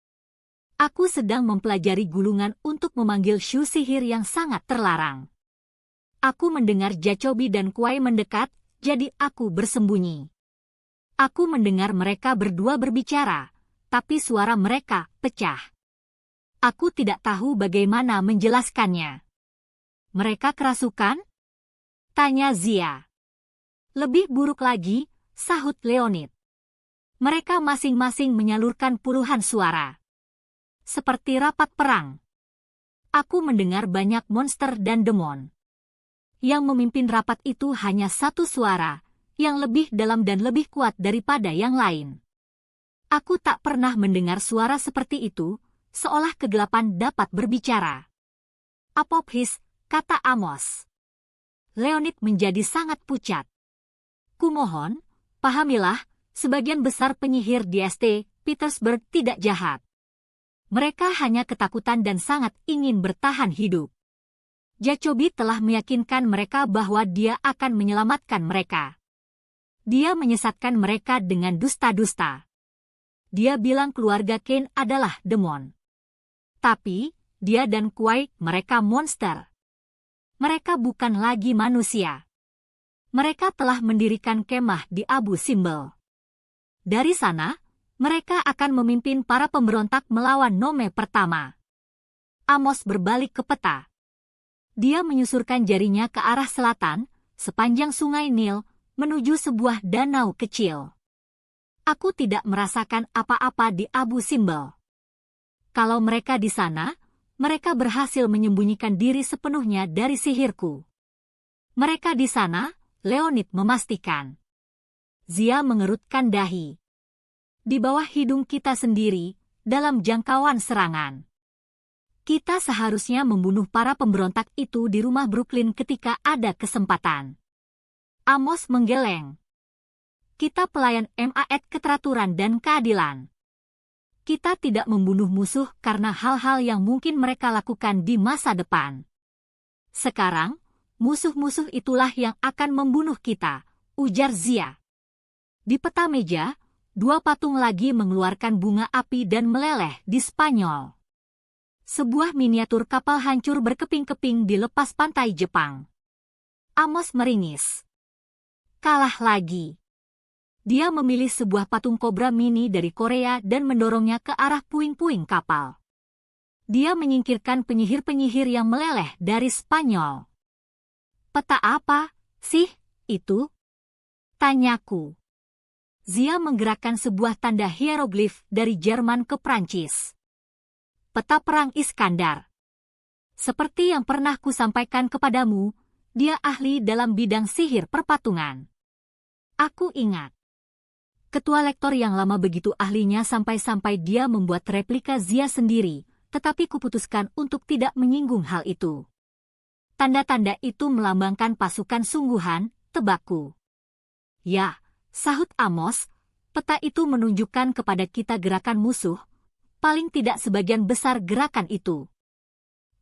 Aku sedang mempelajari gulungan untuk memanggil Shu sihir yang sangat terlarang. Aku mendengar Jacobi dan Kuai mendekat, jadi aku bersembunyi. Aku mendengar mereka berdua berbicara, tapi suara mereka pecah. Aku tidak tahu bagaimana menjelaskannya. Mereka kerasukan? Tanya Zia. Lebih buruk lagi, sahut Leonid. Mereka masing-masing menyalurkan puluhan suara. Seperti rapat perang. Aku mendengar banyak monster dan demon. Yang memimpin rapat itu hanya satu suara, yang lebih dalam dan lebih kuat daripada yang lain. Aku tak pernah mendengar suara seperti itu, seolah kegelapan dapat berbicara. Apophis, kata Amos. Leonid menjadi sangat pucat. Kumohon, pahamilah, sebagian besar penyihir di St. Petersburg tidak jahat. Mereka hanya ketakutan dan sangat ingin bertahan hidup. Jacobi telah meyakinkan mereka bahwa dia akan menyelamatkan mereka. Dia menyesatkan mereka dengan dusta-dusta. Dia bilang keluarga Kane adalah demon. Tapi, dia dan Kuai, mereka monster. Mereka bukan lagi manusia. Mereka telah mendirikan kemah di Abu Simbel. Dari sana, mereka akan memimpin para pemberontak melawan Nome pertama. Amos berbalik ke peta. Dia menyusurkan jarinya ke arah selatan, sepanjang sungai Nil, menuju sebuah danau kecil. Aku tidak merasakan apa-apa di Abu Simbel. Kalau mereka di sana, mereka berhasil menyembunyikan diri sepenuhnya dari sihirku. Mereka di sana, Leonid memastikan. Zia mengerutkan dahi. Di bawah hidung kita sendiri, dalam jangkauan serangan. Kita seharusnya membunuh para pemberontak itu di rumah Brooklyn ketika ada kesempatan. Amos menggeleng. Kita pelayan MAED keteraturan dan keadilan. Kita tidak membunuh musuh karena hal-hal yang mungkin mereka lakukan di masa depan. Sekarang, musuh-musuh itulah yang akan membunuh kita, ujar Zia. Di peta meja, dua patung lagi mengeluarkan bunga api dan meleleh di Spanyol. Sebuah miniatur kapal hancur berkeping-keping di lepas pantai Jepang. Amos meringis. Kalah lagi. Dia memilih sebuah patung kobra mini dari Korea dan mendorongnya ke arah puing-puing kapal. Dia menyingkirkan penyihir-penyihir yang meleleh dari Spanyol. Peta apa sih itu? Tanyaku. Zia menggerakkan sebuah tanda hieroglif dari Jerman ke Prancis. Peta perang Iskandar. Seperti yang pernah kusampaikan kepadamu, dia ahli dalam bidang sihir perpatungan. Aku ingat. Ketua lektor yang lama begitu ahlinya sampai-sampai dia membuat replika Zia sendiri, tetapi kuputuskan untuk tidak menyinggung hal itu. Tanda-tanda itu melambangkan pasukan sungguhan, tebakku. Ya, sahut Amos, peta itu menunjukkan kepada kita gerakan musuh, paling tidak sebagian besar gerakan itu.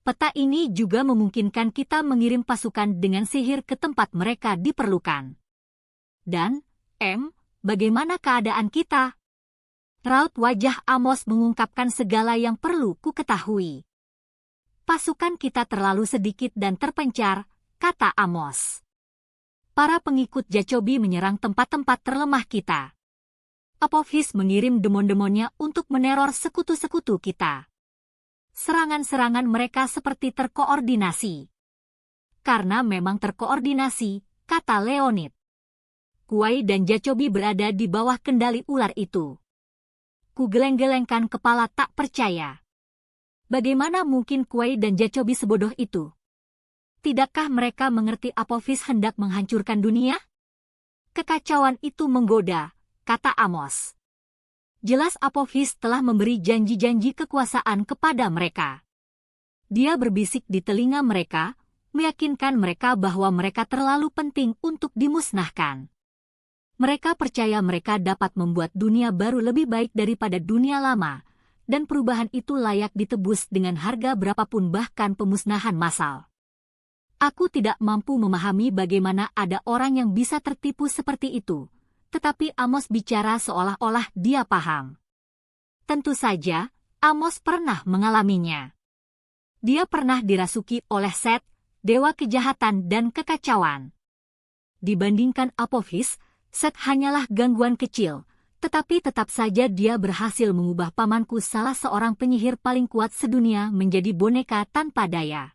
Peta ini juga memungkinkan kita mengirim pasukan dengan sihir ke tempat mereka diperlukan. Dan, bagaimana keadaan kita? Raut wajah Amos mengungkapkan segala yang perlu ku ketahui. Pasukan kita terlalu sedikit dan terpencar, kata Amos. Para pengikut Jacobi menyerang tempat-tempat terlemah kita. Apophis mengirim demon-demonnya untuk meneror sekutu-sekutu kita. Serangan-serangan mereka seperti terkoordinasi. Karena memang terkoordinasi, kata Leonid. Kuai dan Jacobi berada di bawah kendali ular itu. Ku geleng-gelengkan kepala tak percaya. Bagaimana mungkin Kuai dan Jacobi sebodoh itu? Tidakkah mereka mengerti Apophis hendak menghancurkan dunia? Kekacauan itu menggoda, kata Amos. Jelas Apophis telah memberi janji-janji kekuasaan kepada mereka. Dia berbisik di telinga mereka, meyakinkan mereka bahwa mereka terlalu penting untuk dimusnahkan. Mereka percaya mereka dapat membuat dunia baru lebih baik daripada dunia lama, dan perubahan itu layak ditebus dengan harga berapapun, bahkan pemusnahan massal. Aku tidak mampu memahami bagaimana ada orang yang bisa tertipu seperti itu, tetapi Amos bicara seolah-olah dia paham. Tentu saja, Amos pernah mengalaminya. Dia pernah dirasuki oleh Set, dewa kejahatan dan kekacauan. Dibandingkan Apophis, Set hanyalah gangguan kecil, tetapi tetap saja dia berhasil mengubah pamanku, salah seorang penyihir paling kuat sedunia, menjadi boneka tanpa daya.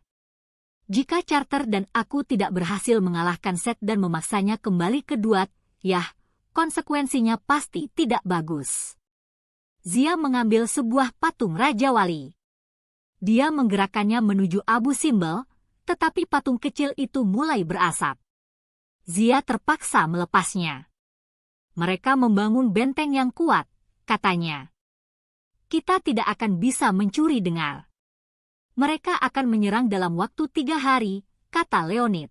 Jika Charter dan aku tidak berhasil mengalahkan Set dan memaksanya kembali ke Duat, yah, konsekuensinya pasti tidak bagus. Zia mengambil sebuah patung Raja Wali. Dia menggerakkannya menuju Abu Simbel, tetapi patung kecil itu mulai berasap. Zia terpaksa melepasnya. Mereka membangun benteng yang kuat, katanya. Kita tidak akan bisa mencuri dengar. Mereka akan menyerang dalam waktu 3 hari, kata Leonid.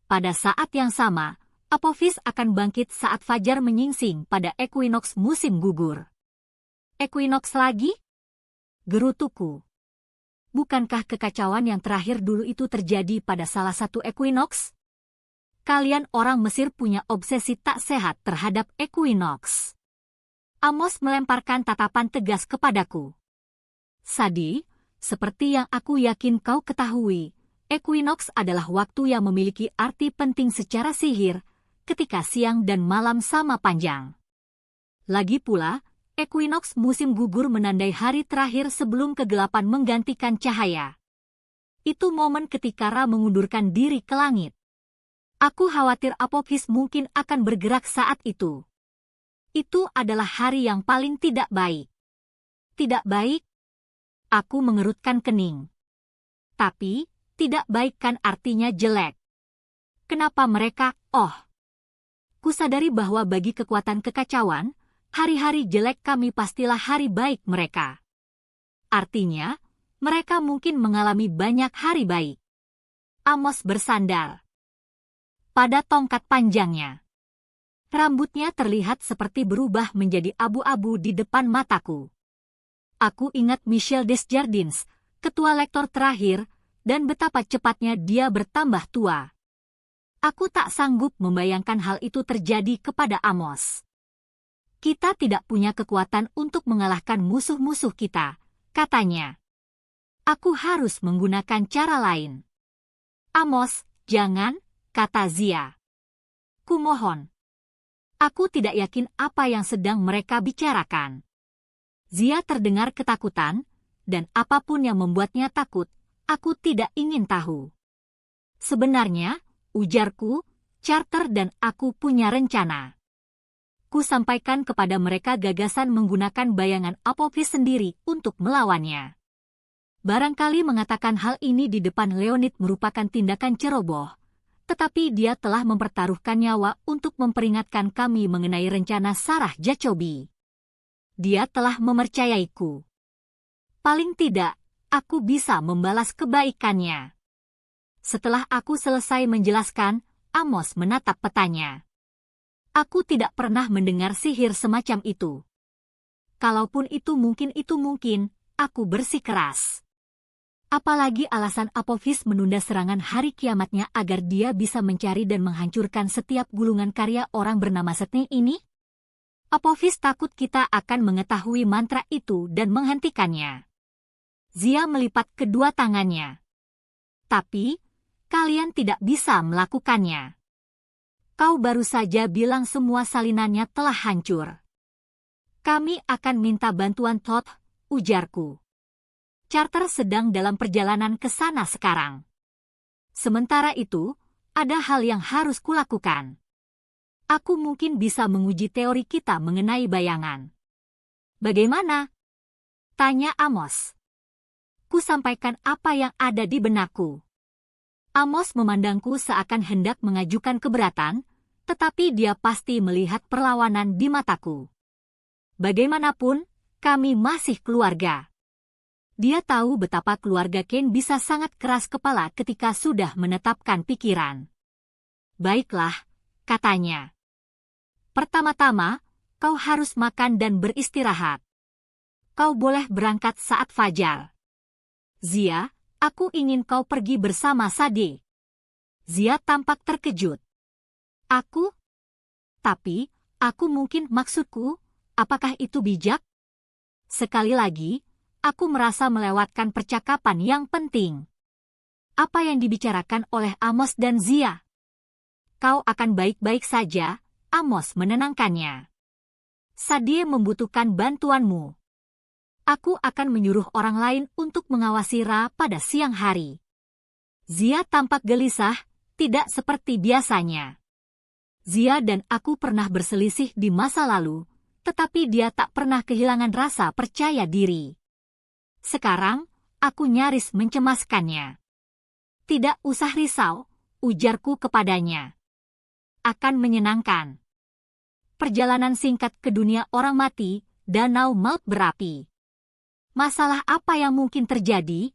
Pada saat yang sama, Apophis akan bangkit saat fajar menyingsing pada ekuinoks musim gugur. Ekuinoks lagi? Gerutuku. Bukankah kekacauan yang terakhir dulu itu terjadi pada salah satu ekuinoks? Kalian orang Mesir punya obsesi tak sehat terhadap ekuinoks. Amos melemparkan tatapan tegas kepadaku. Sadi, seperti yang aku yakin kau ketahui, ekuinoks adalah waktu yang memiliki arti penting secara sihir, ketika siang dan malam sama panjang. Lagi pula, ekuinoks musim gugur menandai hari terakhir sebelum kegelapan menggantikan cahaya. Itu momen ketika Ra mengundurkan diri ke langit. Aku khawatir Apophis mungkin akan bergerak saat itu. Itu adalah hari yang paling tidak baik. Tidak baik? Aku mengerutkan kening. Tapi, tidak baik kan artinya jelek. Kenapa mereka, Kusadari bahwa bagi kekuatan kekacauan, hari-hari jelek kami pastilah hari baik mereka. Artinya, mereka mungkin mengalami banyak hari baik. Amos bersandar pada tongkat panjangnya. Rambutnya terlihat seperti berubah menjadi abu-abu di depan mataku. Aku ingat Michel Desjardins, ketua lektor terakhir, dan betapa cepatnya dia bertambah tua. Aku tak sanggup membayangkan hal itu terjadi kepada Amos. Kita tidak punya kekuatan untuk mengalahkan musuh-musuh kita, katanya. Aku harus menggunakan cara lain. Amos, jangan, kata Zia. Kumohon. Aku tidak yakin apa yang sedang mereka bicarakan. Zia terdengar ketakutan, dan apapun yang membuatnya takut, aku tidak ingin tahu. Sebenarnya, ujarku, Charter dan aku punya rencana. Ku sampaikan kepada mereka gagasan menggunakan bayangan Apophis sendiri untuk melawannya. Barangkali mengatakan hal ini di depan Leonid merupakan tindakan ceroboh, tetapi dia telah mempertaruhkan nyawa untuk memperingatkan kami mengenai rencana Sarah Jacobi. Dia telah mempercayaiku. Paling tidak, aku bisa membalas kebaikannya. Setelah aku selesai menjelaskan, Amos menatap petanya. Aku tidak pernah mendengar sihir semacam itu. Kalaupun itu mungkin, aku bersikeras. Apalagi alasan Apophis menunda serangan hari kiamatnya agar dia bisa mencari dan menghancurkan setiap gulungan karya orang bernama Setne ini? Apophis takut kita akan mengetahui mantra itu dan menghentikannya. Zia melipat kedua tangannya. Tapi, kalian tidak bisa melakukannya. Kau baru saja bilang semua salinannya telah hancur. Kami akan minta bantuan Thoth, ujarku. Charter sedang dalam perjalanan ke sana sekarang. Sementara itu, ada hal yang harus kulakukan. Aku mungkin bisa menguji teori kita mengenai bayangan. Bagaimana? Tanya Amos. Ku sampaikan apa yang ada di benakku. Amos memandangku seakan hendak mengajukan keberatan, tetapi dia pasti melihat perlawanan di mataku. Bagaimanapun, kami masih keluarga. Dia tahu betapa keluarga Kane bisa sangat keras kepala ketika sudah menetapkan pikiran. Baiklah, katanya. Pertama-tama, kau harus makan dan beristirahat. Kau boleh berangkat saat fajar. Zia, aku ingin kau pergi bersama Sade. Zia tampak terkejut. Aku? Tapi, aku mungkin maksudku, apakah itu bijak? Sekali lagi, aku merasa melewatkan percakapan yang penting. Apa yang dibicarakan oleh Amos dan Zia? Kau akan baik-baik saja, Amos menenangkannya. Sadie membutuhkan bantuanmu. Aku akan menyuruh orang lain untuk mengawasi Ra pada siang hari. Zia tampak gelisah, tidak seperti biasanya. Zia dan aku pernah berselisih di masa lalu, tetapi dia tak pernah kehilangan rasa percaya diri. Sekarang, aku nyaris mencemaskannya. Tidak usah risau, ujarku kepadanya. Akan menyenangkan. Perjalanan singkat ke dunia orang mati, danau maut berapi. Masalah apa yang mungkin terjadi?